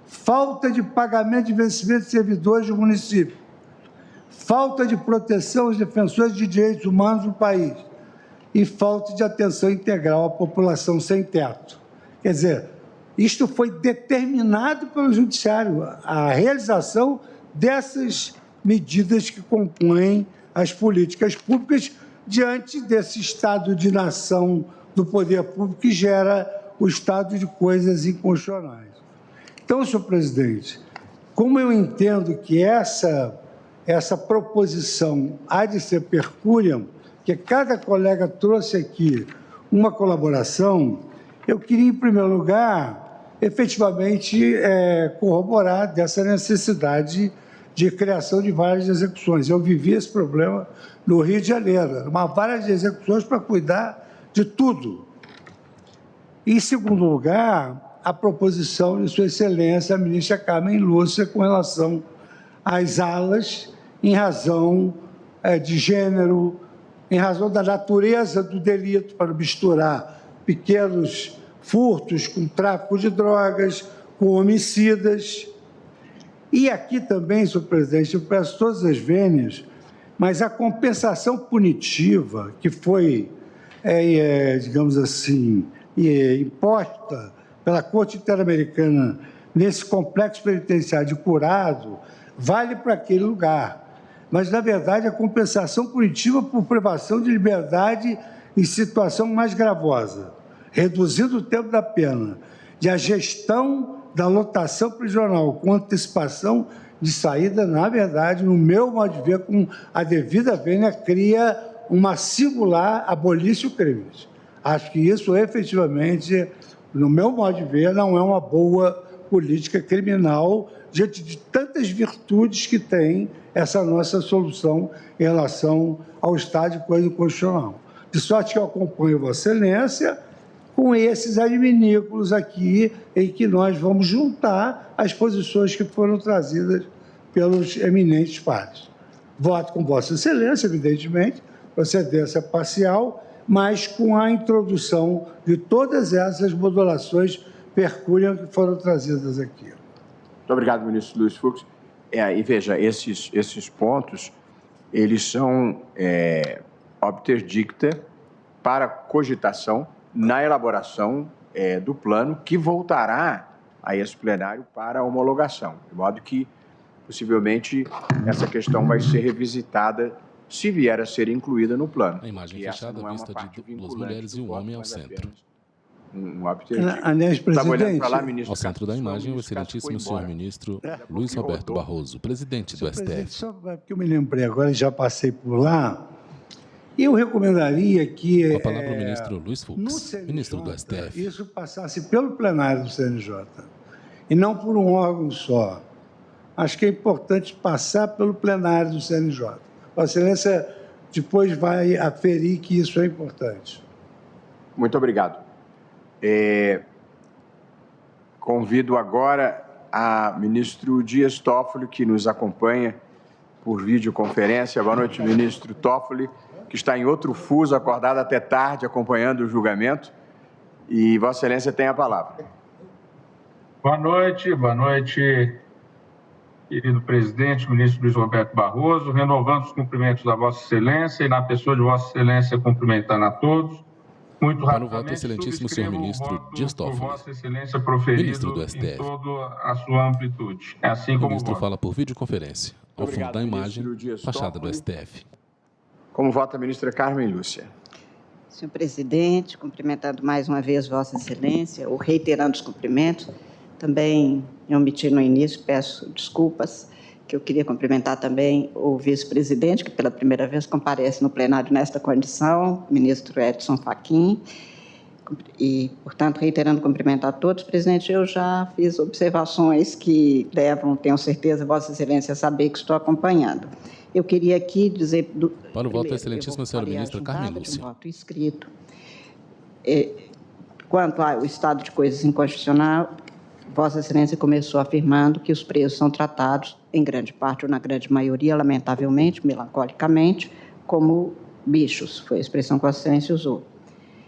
Falta de pagamento de vencimento de servidores do município. Falta de proteção aos defensores de direitos humanos do país. E falta de atenção integral à população sem teto. Quer dizer, isto foi determinado pelo Judiciário, a realização dessas medidas que compõem as políticas públicas diante desse estado de nação do poder público que gera o estado de coisas inconstitucionais. Então, senhor presidente, como eu entendo que essa proposição há de ser percúria, que cada colega trouxe aqui uma colaboração, eu queria, em primeiro lugar, efetivamente corroborar dessa necessidade de criação de várias execuções. Eu vivi esse problema no Rio de Janeiro, uma vara de execuções para cuidar de tudo. Em segundo lugar, a proposição de Sua Excelência, a ministra Carmen Lúcia, com relação às alas, em razão de gênero, em razão da natureza do delito, para misturar pequenos furtos com tráfico de drogas, com homicidas. E aqui também, senhor presidente, eu peço todas as vênias, mas a compensação punitiva que foi, digamos assim, imposta pela Corte Interamericana nesse complexo penitenciário de Curado, vale para aquele lugar. Mas, na verdade, a compensação punitiva por privação de liberdade em situação mais gravosa, reduzindo o tempo da pena, e a gestão da lotação prisional com antecipação de saída, na verdade, no meu modo de ver, com a devida vênia, cria uma singular abolício crimes. Acho que isso, efetivamente, no meu modo de ver, não é uma boa política criminal diante de tantas virtudes que tem essa nossa solução em relação ao estado de coisa constitucional. De sorte que eu acompanho Vossa Excelência com esses adminículos aqui, em que nós vamos juntar as posições que foram trazidas pelos eminentes pares. Voto com Vossa Excelência, evidentemente, procedência parcial, mas com a introdução de todas essas modulações percúria que foram trazidas aqui. Muito obrigado, ministro Luiz Fux. E veja, esses pontos, eles são obter dicta para cogitação na elaboração do plano que voltará a esse plenário para homologação, de modo que, possivelmente, essa questão vai ser revisitada se vier a ser incluída no plano. A imagem fechada, vista de duas mulheres e um homem ao centro. Aliás, presidente, ao centro da imagem, o excelentíssimo senhor ministro Luiz Roberto Barroso, presidente do STF. Só porque eu me lembrei agora, já passei por lá, eu recomendaria que... Com a palavra o ministro Luiz Fux, ministro do STF. Isso passasse pelo plenário do CNJ, e não por um órgão só. Acho que é importante passar pelo plenário do CNJ. Vossa Excelência depois vai aferir que isso é importante. Muito obrigado. Convido agora a ministro Dias Toffoli, que nos acompanha por videoconferência. Boa noite, ministro Toffoli, que está em outro fuso, acordado até tarde, acompanhando o julgamento. E Vossa Excelência tem a palavra. Boa noite, querido presidente, ministro Luiz Roberto Barroso, renovando os cumprimentos da Vossa Excelência e, na pessoa de Vossa Excelência, cumprimentando a todos. Muito Para o voto, excelentíssimo senhor ministro Dias Toffoli, Vossa Excelência proferido ministro do STF. em toda a sua amplitude. É assim como o ministro voto. fala por videoconferência, ao fundo da imagem, Dias fachada do Toffoli. STF. Como vota a ministra Carmen Lúcia? Senhor presidente, cumprimentando mais uma vez Vossa Excelência, ou reiterando os cumprimentos, também me omiti no início, peço desculpas, que eu queria cumprimentar também o vice-presidente, que pela primeira vez comparece no plenário nesta condição, ministro Edson Fachin, e, portanto, reiterando cumprimentar a todos. Presidente, eu já fiz observações que levam, tenho certeza, Vossa Excelência a saber que estou acompanhando. Eu queria aqui dizer... Para o voto, excelentíssima senhora ministra Carmen Lúcia. Um voto escrito. Quanto ao estado de coisas inconstitucional, Vossa Excelência começou afirmando que os presos são tratados, em grande parte ou na grande maioria, lamentavelmente, melancolicamente, como bichos, foi a expressão que Vossa Excelência usou.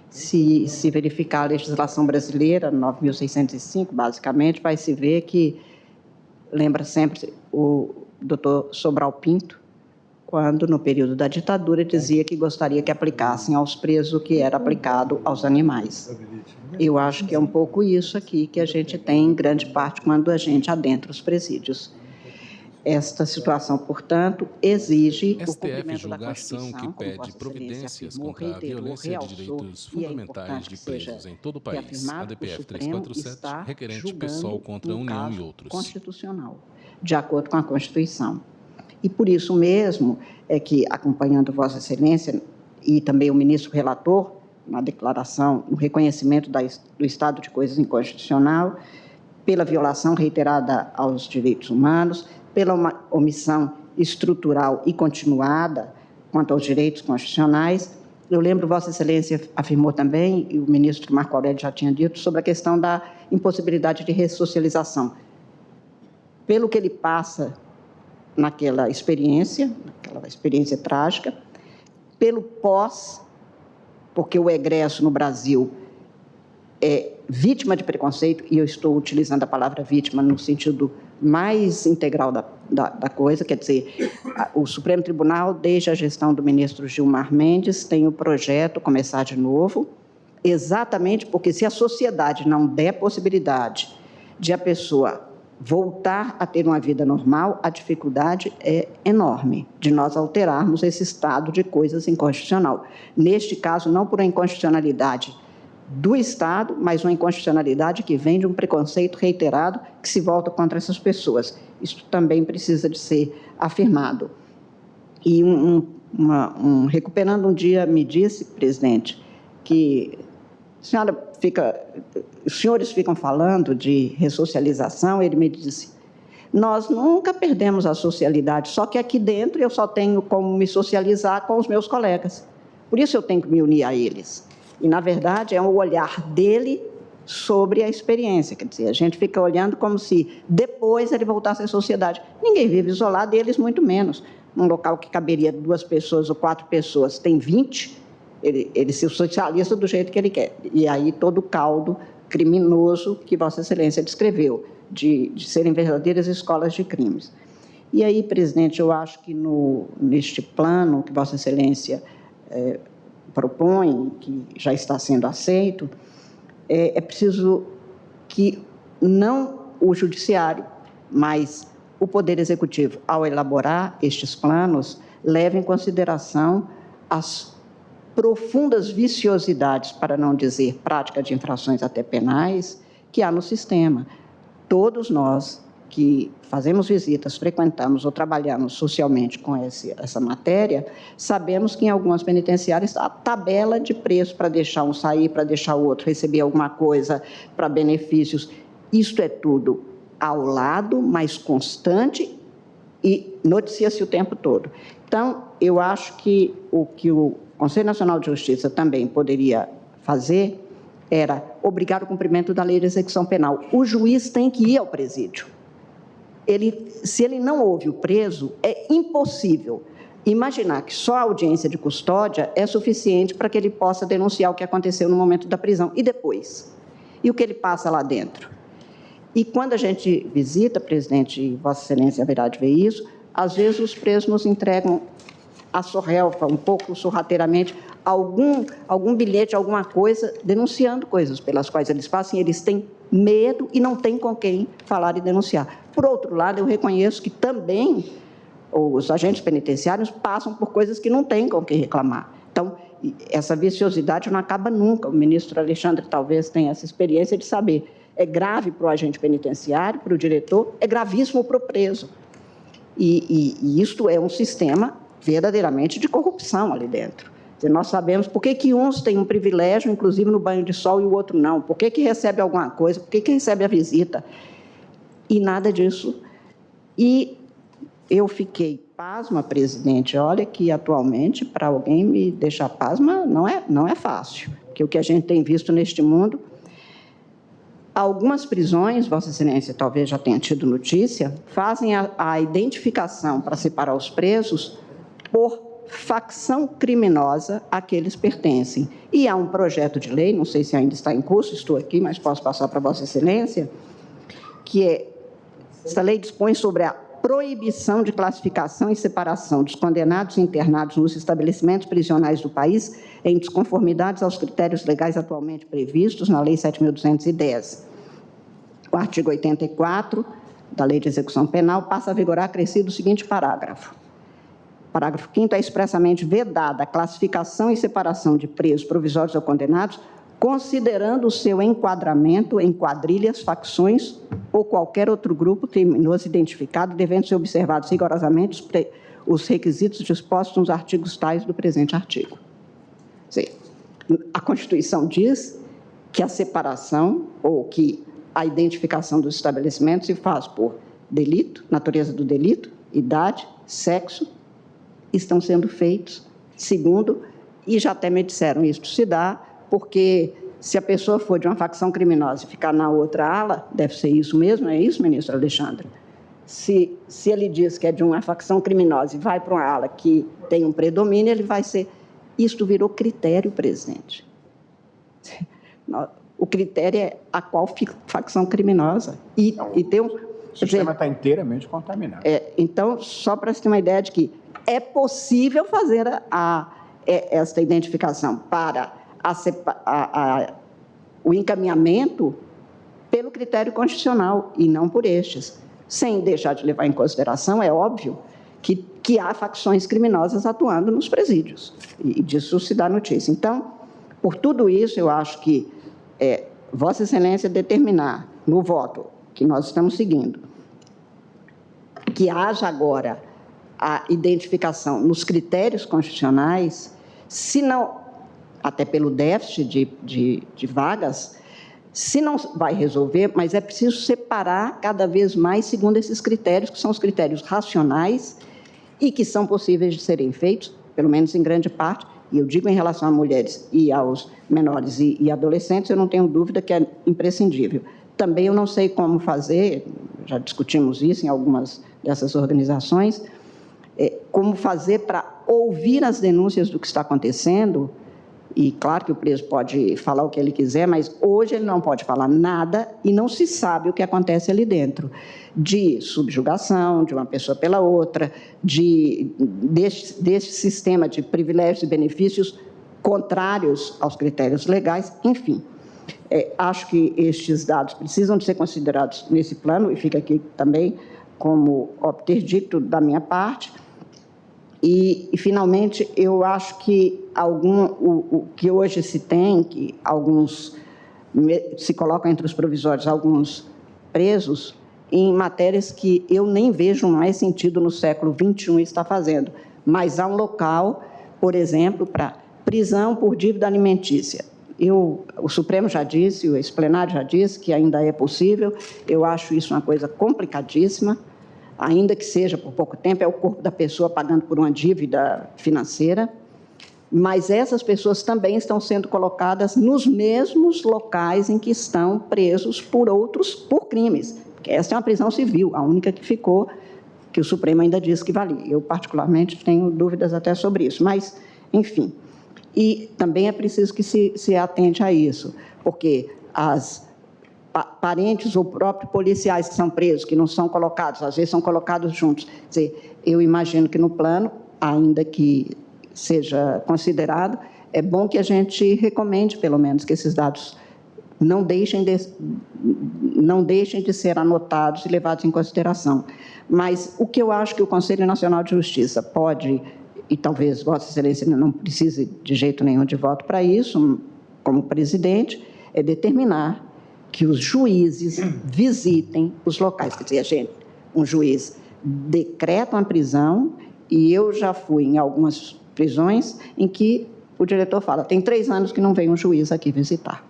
Se verificar a legislação brasileira, 9.605, basicamente, vai se ver que lembra sempre o doutor Sobral Pinto, quando, no período da ditadura, dizia que gostaria que aplicassem aos presos o que era aplicado aos animais. Eu acho que é um pouco isso aqui que a gente tem, em grande parte, quando a gente adentra os presídios. Esta situação, portanto, exige o cumprimento da Constituição, que pede providências afirmou, contra a reiterou, violência de realçou, direitos e é fundamentais importante de que seja presos em todo o país, reafirmado, ADPF o Supremo 347, está requerente PSOL contra a União caso e outros. Constitucional, de acordo com a Constituição. E por isso mesmo é que, acompanhando Vossa Excelência e também o ministro relator, na declaração, no reconhecimento do estado de coisas inconstitucional, pela violação reiterada aos direitos humanos, pela uma omissão estrutural e continuada quanto aos direitos constitucionais. Eu lembro, Vossa Excelência afirmou também, e o ministro Marco Aurélio já tinha dito, sobre a questão da impossibilidade de ressocialização. Pelo que ele passa naquela experiência trágica, pelo pós, porque o egresso no Brasil é vítima de preconceito, e eu estou utilizando a palavra vítima no sentido mais integral da coisa, quer dizer, o Supremo Tribunal, desde a gestão do ministro Gilmar Mendes, tem o projeto Começar de Novo, exatamente porque se a sociedade não der possibilidade de a pessoa voltar a ter uma vida normal, a dificuldade é enorme de nós alterarmos esse estado de coisas inconstitucional. Neste caso, não por uma inconstitucionalidade do Estado, mas uma inconstitucionalidade que vem de um preconceito reiterado que se volta contra essas pessoas. Isso também precisa de ser afirmado. E recuperando um dia, me disse, presidente, que os senhores ficam falando de ressocialização, ele me disse, nós nunca perdemos a socialidade, só que aqui dentro eu só tenho como me socializar com os meus colegas. Por isso eu tenho que me unir a eles. E, na verdade, é um olhar dele sobre a experiência. Quer dizer, a gente fica olhando como se depois ele voltasse à sociedade. Ninguém vive isolado, eles muito menos. Num local que caberia 2 pessoas ou 4 pessoas, tem 20, ele se socializa do jeito que ele quer. E aí todo o caldo criminoso que Vossa Excelência descreveu, de serem verdadeiras escolas de crimes. E aí, presidente, eu acho que neste plano que Vossa Excelência propõe, que já está sendo aceito, é preciso que não o Judiciário, mas o Poder Executivo, ao elaborar estes planos, leve em consideração as profundas viciosidades, para não dizer prática de infrações até penais, que há no sistema. Todos nós que fazemos visitas, frequentamos ou trabalhamos socialmente com essa matéria, sabemos que em algumas penitenciárias há tabela de preço para deixar um sair, para deixar o outro receber alguma coisa, para benefícios. Isto é tudo ao lado, mas constante, e noticia-se o tempo todo. Então, eu acho que o Conselho Nacional de Justiça também poderia fazer era obrigar o cumprimento da lei de execução penal. O juiz tem que ir ao presídio. Se ele não ouve o preso, é impossível imaginar que só a audiência de custódia é suficiente para que ele possa denunciar o que aconteceu no momento da prisão. E depois? E o que ele passa lá dentro? E quando a gente visita, presidente, e Vossa Excelência haverá de ver isso, às vezes os presos nos entregam a sorrelfa, um pouco sorrateiramente, algum bilhete, alguma coisa, denunciando coisas pelas quais eles passam, e eles têm medo e não têm com quem falar e denunciar. Por outro lado, eu reconheço que também os agentes penitenciários passam por coisas que não têm com quem reclamar. Então, essa viciosidade não acaba nunca. O ministro Alexandre talvez tenha essa experiência de saber. É grave para o agente penitenciário, para o diretor, é gravíssimo para o preso. E isto é um sistema verdadeiramente de corrupção ali dentro. Nós sabemos por que uns têm um privilégio, inclusive no banho de sol, e o outro não. Por que recebe alguma coisa, por que recebe a visita. E nada disso. E eu fiquei pasma, presidente. Olha que, atualmente, para alguém me deixar pasma, não é fácil. Porque o que a gente tem visto neste mundo, algumas prisões, Vossa Excelência talvez já tenha tido notícia, fazem a identificação para separar os presos por facção criminosa a que eles pertencem. E há um projeto de lei, não sei se ainda está em curso, estou aqui, mas posso passar para Vossa Excelência, que essa lei dispõe sobre a proibição de classificação e separação dos condenados e internados nos estabelecimentos prisionais do país em desconformidades aos critérios legais atualmente previstos na Lei 7.210. O artigo 84 da Lei de Execução Penal passa a vigorar acrescido o seguinte parágrafo. Parágrafo 5º, é expressamente vedada a classificação e separação de presos provisórios ou condenados, considerando o seu enquadramento em quadrilhas, facções ou qualquer outro grupo criminoso identificado, devendo ser observados rigorosamente os requisitos dispostos nos artigos tais do presente artigo. A Constituição diz que a separação ou que a identificação dos estabelecimentos se faz por delito, natureza do delito, idade, sexo, estão sendo feitos, segundo, e já até me disseram, isto se dá porque se a pessoa for de uma facção criminosa e ficar na outra ala, deve ser isso mesmo, é isso, ministro Alexandre? Se ele diz que é de uma facção criminosa e vai para uma ala que tem um predomínio, ele vai ser... Isto virou critério, presidente. O critério é a qual facção criminosa. E tem um... O sistema está inteiramente contaminado. Então, só para você ter uma ideia de que é possível fazer esta identificação para o encaminhamento pelo critério constitucional e não por estes, sem deixar de levar em consideração, é óbvio, que há facções criminosas atuando nos presídios, e disso se dá notícia. Então, por tudo isso, eu acho que Vossa Excelência determinar no voto que nós estamos seguindo, que haja agora a identificação nos critérios constitucionais, se não, até pelo déficit de vagas, se não vai resolver, mas é preciso separar cada vez mais segundo esses critérios, que são os critérios racionais e que são possíveis de serem feitos, pelo menos em grande parte, e eu digo em relação a mulheres e aos menores e adolescentes, eu não tenho dúvida que é imprescindível. Também eu não sei como fazer, já discutimos isso em algumas dessas organizações, como fazer para ouvir as denúncias do que está acontecendo, e claro que o preso pode falar o que ele quiser, mas hoje ele não pode falar nada e não se sabe o que acontece ali dentro, de subjugação de uma pessoa pela outra, deste sistema de privilégios e benefícios contrários aos critérios legais, enfim. Acho que estes dados precisam de ser considerados nesse plano, e fica aqui também como obterdicto da minha parte. E, finalmente, eu acho que o que hoje se tem, que alguns se colocam entre os provisórios, alguns presos, em matérias que eu nem vejo mais sentido no século XXI estar fazendo. Mas há um local, por exemplo, para prisão por dívida alimentícia. O Supremo já disse, esse plenário já disse que ainda é possível, eu acho isso uma coisa complicadíssima. ainda que seja por pouco tempo, é o corpo da pessoa pagando por uma dívida financeira, mas essas pessoas também estão sendo colocadas nos mesmos locais em que estão presos por crimes, porque essa é uma prisão civil, a única que ficou, que o Supremo ainda diz que valia. Eu, particularmente, tenho dúvidas até sobre isso, mas, enfim. E também é preciso que se atente a isso, porque parentes ou próprios policiais que são presos, que não são colocados, às vezes são colocados juntos. Quer dizer, eu imagino que no plano, ainda que seja considerado, é bom que a gente recomende, pelo menos, que esses dados não deixem de ser anotados e levados em consideração. Mas o que eu acho que o Conselho Nacional de Justiça pode, e talvez Vossa Excelência não precise de jeito nenhum de voto para isso, como presidente, é determinar que os juízes visitem os locais. Quer dizer, um juiz decreta uma prisão, e eu já fui em algumas prisões em que o diretor fala, tem 3 anos que não vem um juiz aqui visitar,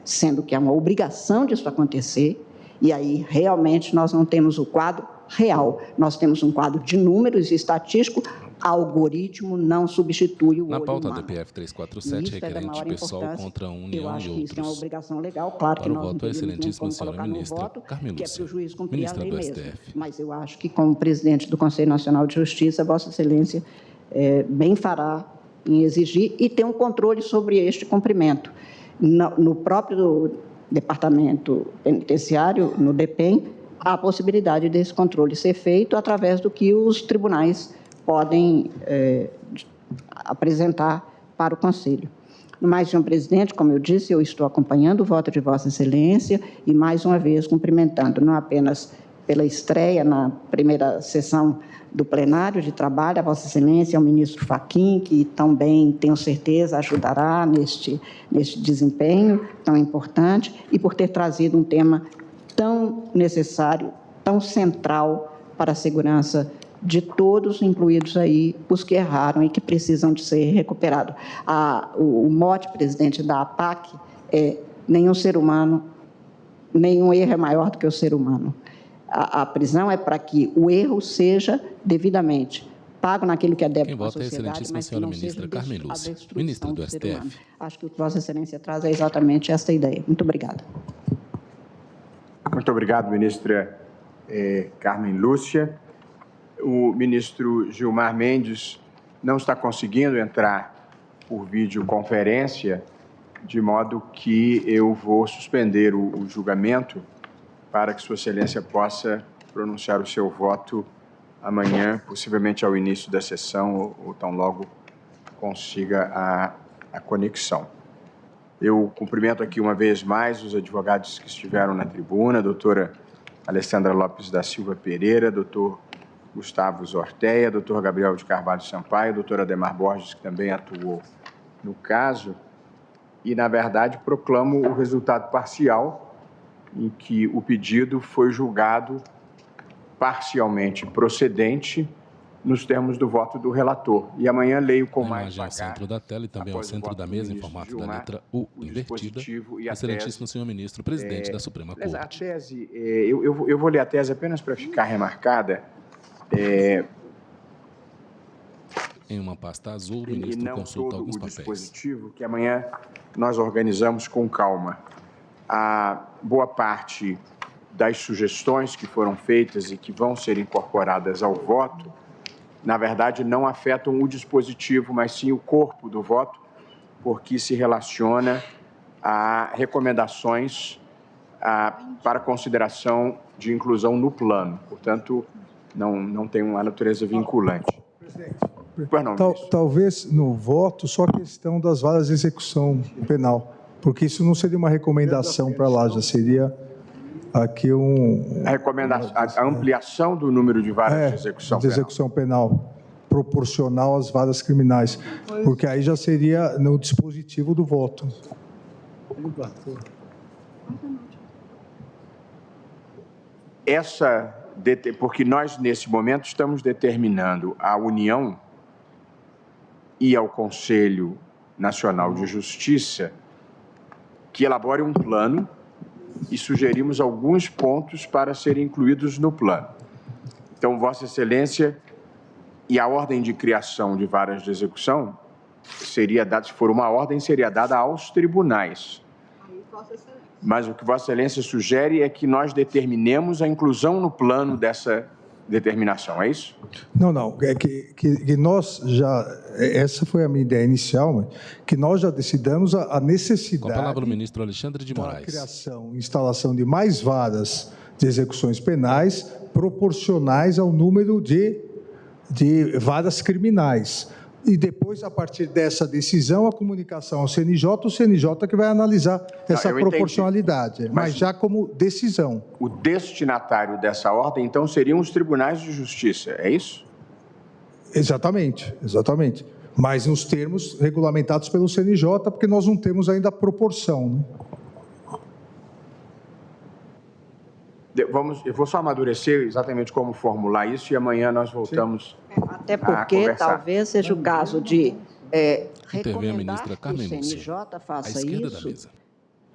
sendo que é uma obrigação disso acontecer, e aí realmente nós não temos o quadro real, nós temos um quadro de números e estatístico, algoritmo não substitui o olho humano. Na pauta da DPF 347, requerente PSOL contra a União e outros. Isso é uma obrigação legal, claro que para o nós voto, a excelentíssima senhora ministra Carmen que é para o Lúcia, juiz cumprir a ministra lei do mesmo. STF. Mas eu acho que, como presidente do Conselho Nacional de Justiça, Vossa Excelência bem fará em exigir e ter um controle sobre este cumprimento. No próprio Departamento Penitenciário, no DEPEN, há a possibilidade desse controle ser feito através do que os tribunais podem apresentar para o Conselho. Mais senhor presidente, como eu disse, eu estou acompanhando o voto de Vossa Excelência e, mais uma vez, cumprimentando não apenas pela estreia na primeira sessão do plenário de trabalho, a Vossa Excelência, ao ministro Fachin, que também, tenho certeza, ajudará neste desempenho tão importante, e por ter trazido um tema tão necessário, tão central para a segurança de todos, incluídos aí os que erraram e que precisam de ser recuperados. O mote, presidente, da APAC é nenhum ser humano, nenhum erro é maior do que o ser humano. A prisão é para que o erro seja devidamente pago naquilo que é débito para a sociedade, mas que não seja a destruição do ser humano. Acho que o que Vossa Excelência traz é exatamente esta ideia. Muito obrigada. Muito obrigado, ministra Carmen Lúcia. O ministro Gilmar Mendes não está conseguindo entrar por videoconferência, de modo que eu vou suspender o julgamento para que Sua Excelência possa pronunciar o seu voto amanhã, possivelmente ao início da sessão, ou tão logo consiga a conexão. Eu cumprimento aqui uma vez mais os advogados que estiveram na tribuna, a doutora Alessandra Lopes da Silva Pereira, doutor Gustavo Zorteia, doutor Gabriel de Carvalho Sampaio, doutor Ademar Borges, que também atuou no caso, e, na verdade, proclamo o resultado parcial, em que o pedido foi julgado parcialmente procedente nos termos do voto do relator. E amanhã leio com mais ao centro da tela e também ao centro da mesa, em formato da letra U invertida, excelentíssimo senhor ministro, presidente da Suprema Corte. A tese, eu vou ler a tese apenas para ficar remarcada. Em uma pasta azul, o ministro consulta alguns papéis. Dispositivo que amanhã nós organizamos com calma. A boa parte das sugestões que foram feitas e que vão ser incorporadas ao voto, na verdade, não afetam o dispositivo, mas sim o corpo do voto, porque se relaciona a recomendações para consideração de inclusão no plano. Portanto, não tem uma natureza vinculante. Presidente, talvez no voto só a questão das varas de execução penal, porque isso não seria uma recomendação para lá, já seria aqui a ampliação do número de varas de execução penal proporcional às varas criminais, porque aí já seria no dispositivo do voto. Porque nós, nesse momento, estamos determinando à União e ao Conselho Nacional de Justiça que elabore um plano e sugerimos alguns pontos para serem incluídos no plano. Então, Vossa Excelência, e a ordem de criação de varas de execução seria dada, se for uma ordem, seria dada aos tribunais. Mas o que Vossa Excelência sugere é que nós determinemos a inclusão no plano dessa determinação, é isso? Não, é que nós já, essa foi a minha ideia inicial, mas que nós já decidamos a necessidade... Com a palavra o ministro Alexandre de Moraes. Da criação e instalação de mais varas de execuções penais proporcionais ao número de varas criminais. E depois, a partir dessa decisão, a comunicação ao CNJ, o CNJ que vai analisar essa proporcionalidade, mas já como decisão. O destinatário dessa ordem, então, seriam os tribunais de justiça, é isso? Exatamente. Mas nos termos regulamentados pelo CNJ, porque nós não temos ainda a proporção, né? Eu vou só amadurecer exatamente como formular isso e amanhã nós voltamos até porque talvez seja o caso de recomendar que o CNJ faça isso,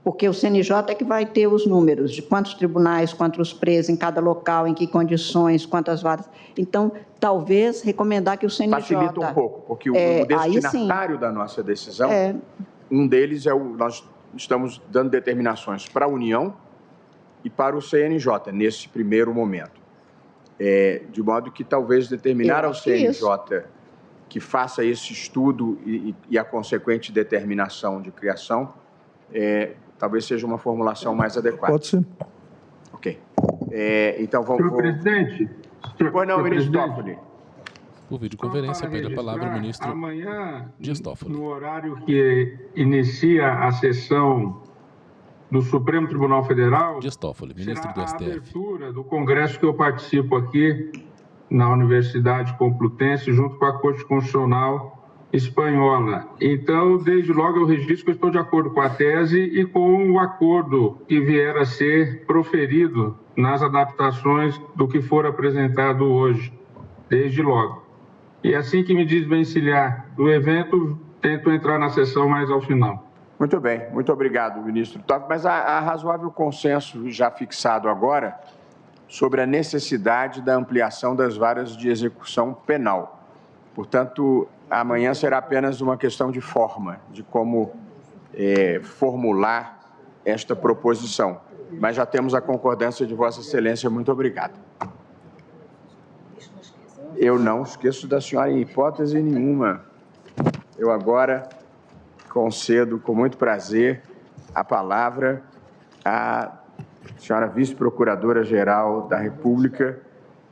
porque o CNJ é que vai ter os números de quantos tribunais, quantos presos em cada local, em que condições, quantas varas. Então, talvez recomendar que o CNJ... Facilita um pouco, porque o destinatário da nossa decisão, um deles nós estamos dando determinações para a União e para o CNJ, nesse primeiro momento. De modo que talvez determinar ao CNJ que faça esse estudo e a consequente determinação de criação, talvez seja uma formulação mais adequada. Pode ser. Ok. Então, vamos... Senhor presidente... Pois não, ministro Toffoli. Por videoconferência, pede a palavra o ministro Dias Toffoli. No horário que inicia a sessão do Supremo Tribunal Federal, Dias Toffoli, ministro do STF. A abertura do congresso que eu participo aqui na Universidade Complutense, junto com a Corte Constitucional Espanhola. Então, desde logo eu registro que eu estou de acordo com a tese e com o acordo que vier a ser proferido nas adaptações do que for apresentado hoje, desde logo. E assim que me desvencilhar do evento, tento entrar na sessão mais ao final. Muito bem, muito obrigado, ministro Toffoli. Mas há razoável consenso já fixado agora sobre a necessidade da ampliação das varas de execução penal. Portanto, amanhã será apenas uma questão de forma, de como formular esta proposição. Mas já temos a concordância de Vossa Excelência. Muito obrigado. Eu não esqueço da senhora em hipótese nenhuma. Eu agora concedo com muito prazer a palavra à senhora vice-procuradora-geral da República,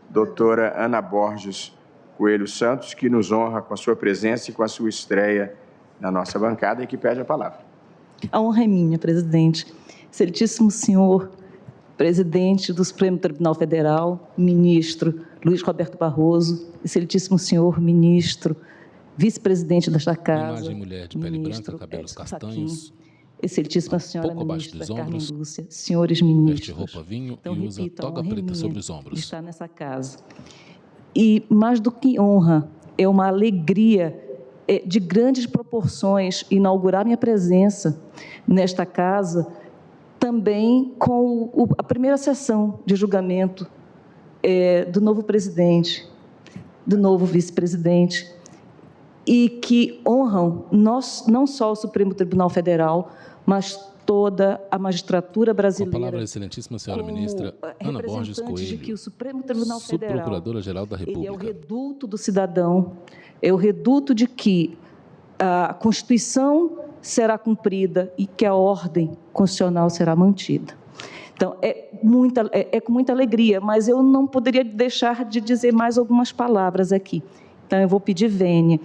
doutora Ana Borges Coelho Santos, que nos honra com a sua presença e com a sua estreia na nossa bancada e que pede a palavra. A honra é minha, presidente. Excelentíssimo senhor presidente do Supremo Tribunal Federal, ministro Luiz Roberto Barroso, excelentíssimo senhor ministro, vice-presidente desta casa, imagem mulher de pele branca, cabelos castanhos, excelentíssima senhora pouco abaixo ministra dos Carmen ombros, Lúcia, senhores ministros, veste roupa vinho então, e usa repito, toga preta sobre os ombros. Está nessa casa. E, mais do que honra, é uma alegria de grandes proporções inaugurar minha presença nesta casa, também com a primeira sessão de julgamento do novo presidente, do novo vice-presidente, e que honram não só o Supremo Tribunal Federal, mas toda a magistratura brasileira. Com a palavra, excelentíssima senhora ministra Ana Borges Coelho, de que o Supremo Tribunal Federal, subprocuradora-geral da República, ele é o reduto do cidadão, é o reduto de que a Constituição será cumprida e que a ordem constitucional será mantida. Então, é com muita alegria, mas eu não poderia deixar de dizer mais algumas palavras aqui. Então, eu vou pedir vênia.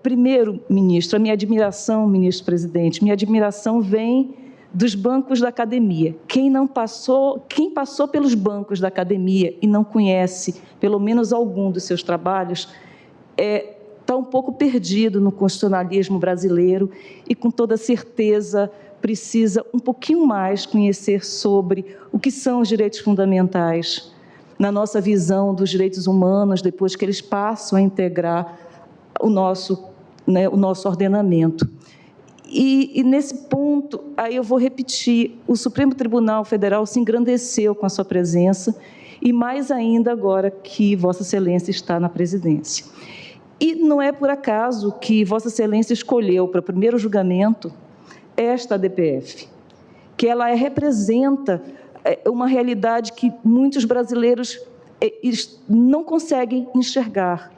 Primeiro, ministro, a minha admiração, ministro-presidente, minha admiração vem dos bancos da academia. Quem passou pelos bancos da academia e não conhece, pelo menos algum dos seus trabalhos, está um pouco perdido no constitucionalismo brasileiro e, com toda certeza, precisa um pouquinho mais conhecer sobre o que são os direitos fundamentais, na nossa visão dos direitos humanos, depois que eles passam a integrar o nosso ordenamento. E nesse ponto, aí eu vou repetir, o Supremo Tribunal Federal se engrandeceu com a sua presença e mais ainda agora que Vossa Excelência está na presidência. E não é por acaso que Vossa Excelência escolheu para o primeiro julgamento esta ADPF, que ela representa uma realidade que muitos brasileiros não conseguem enxergar.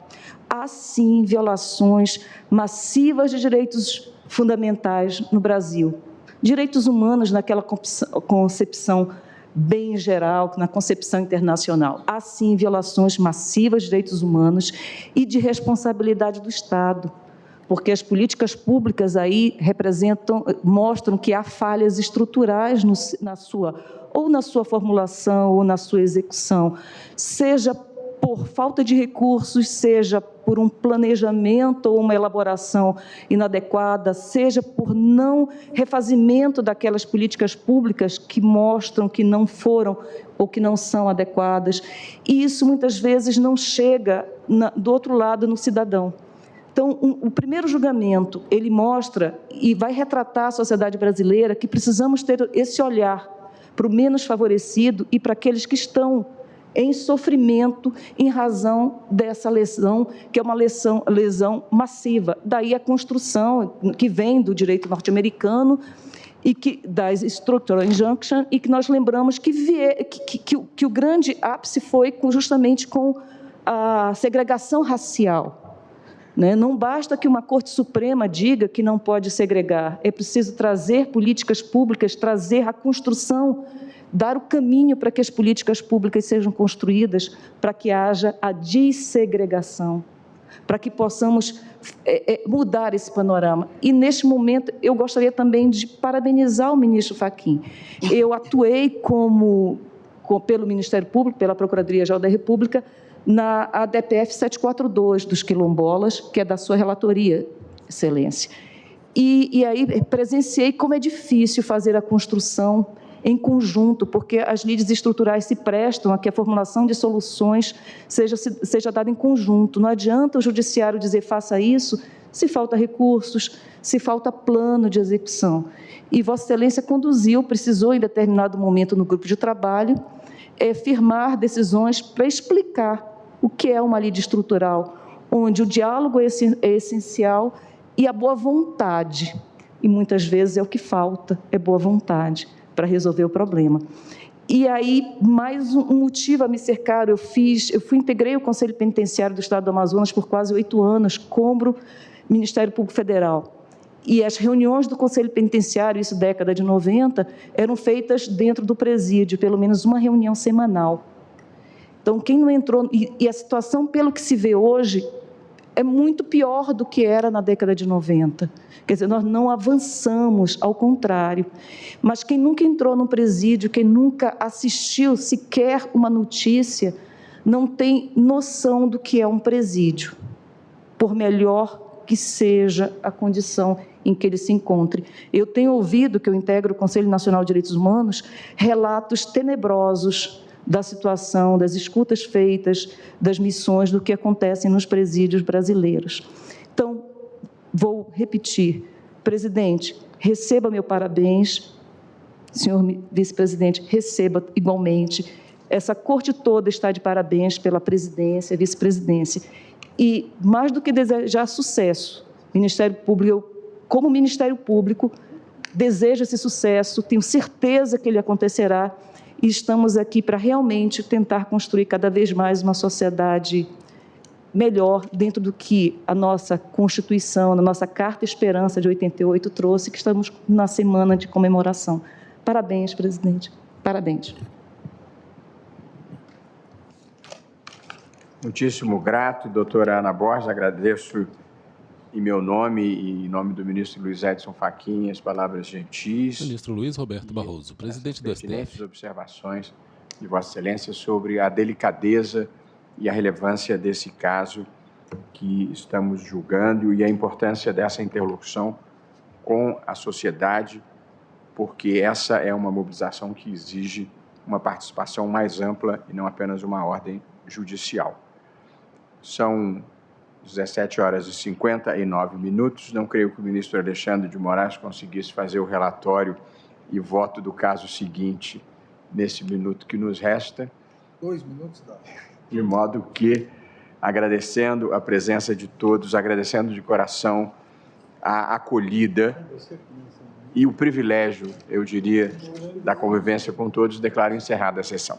Há, sim, violações massivas de direitos fundamentais no Brasil. Direitos humanos naquela concepção bem geral, na concepção internacional. Há, sim, violações massivas de direitos humanos e de responsabilidade do Estado, porque as políticas públicas aí mostram que há falhas estruturais na sua formulação ou na sua execução, seja por falta de recursos, seja por um planejamento ou uma elaboração inadequada, seja por não refazimento daquelas políticas públicas que mostram que não foram ou que não são adequadas. E isso, muitas vezes, não chega do outro lado no cidadão. Então, o primeiro julgamento, ele mostra e vai retratar a sociedade brasileira que precisamos ter esse olhar para o menos favorecido e para aqueles que estão em sofrimento em razão dessa lesão, que é uma lesão massiva. Daí a construção que vem do direito norte-americano e da Structural Injunction, e que nós lembramos que o grande ápice foi justamente com a segregação racial. Não basta que uma Corte Suprema diga que não pode segregar, é preciso trazer políticas públicas, trazer a construção, dar o caminho para que as políticas públicas sejam construídas, para que haja a dessegregação, para que possamos mudar esse panorama. E, neste momento, eu gostaria também de parabenizar o ministro Fachin. Eu atuei pelo Ministério Público, pela Procuradoria-Geral da República, na ADPF 742 dos quilombolas, que é da sua relatoria, Excelência. E aí presenciei como é difícil fazer a construção em conjunto, porque as lides estruturais se prestam a que a formulação de soluções seja dada em conjunto. Não adianta o judiciário dizer faça isso se falta recursos, se falta plano de execução. E Vossa Excelência precisou, em determinado momento no grupo de trabalho, firmar decisões para explicar o que é uma lide estrutural, onde o diálogo é essencial e a boa vontade. E, muitas vezes, é o que falta, é boa vontade para resolver o problema. E aí, mais um motivo a me cercar, integrei o Conselho Penitenciário do Estado do Amazonas por quase 8 anos, como Ministério Público Federal. E as reuniões do Conselho Penitenciário, isso década de 90, eram feitas dentro do presídio, pelo menos uma reunião semanal. Então, quem não entrou... E a situação, pelo que se vê hoje, é muito pior do que era na década de 90. Quer dizer, nós não avançamos, ao contrário. Mas quem nunca entrou num presídio, quem nunca assistiu sequer uma notícia, não tem noção do que é um presídio, por melhor que seja a condição em que ele se encontre. Eu tenho ouvido, que eu integro o Conselho Nacional de Direitos Humanos, relatos tenebrosos da situação, das escutas feitas, das missões, do que acontece nos presídios brasileiros. Então, vou repetir, presidente, receba meu parabéns, senhor vice-presidente, receba igualmente. Essa corte toda está de parabéns pela presidência, vice-presidência. E, mais do que desejar sucesso, Ministério Público, como Ministério Público, desejo esse sucesso, tenho certeza que ele acontecerá, e estamos aqui para realmente tentar construir cada vez mais uma sociedade melhor dentro do que a nossa Constituição, a nossa Carta Esperança de 88 trouxe, que estamos na semana de comemoração. Parabéns, presidente. Parabéns. Muitíssimo grato, doutora Ana Borges, agradeço em meu nome e em nome do ministro Luiz Edson Fachin as palavras gentis. Ministro Luiz Roberto Barroso, presidente do STF. As observações de Vossa Excelência sobre a delicadeza e a relevância desse caso que estamos julgando e a importância dessa interlocução com a sociedade, porque essa é uma mobilização que exige uma participação mais ampla e não apenas uma ordem judicial. São 17h59. Não creio que o ministro Alexandre de Moraes conseguisse fazer o relatório e voto do caso seguinte nesse minuto que nos resta. 2 minutos dá. De modo que, agradecendo a presença de todos, agradecendo de coração a acolhida e o privilégio, eu diria, da convivência com todos, declaro encerrada a sessão.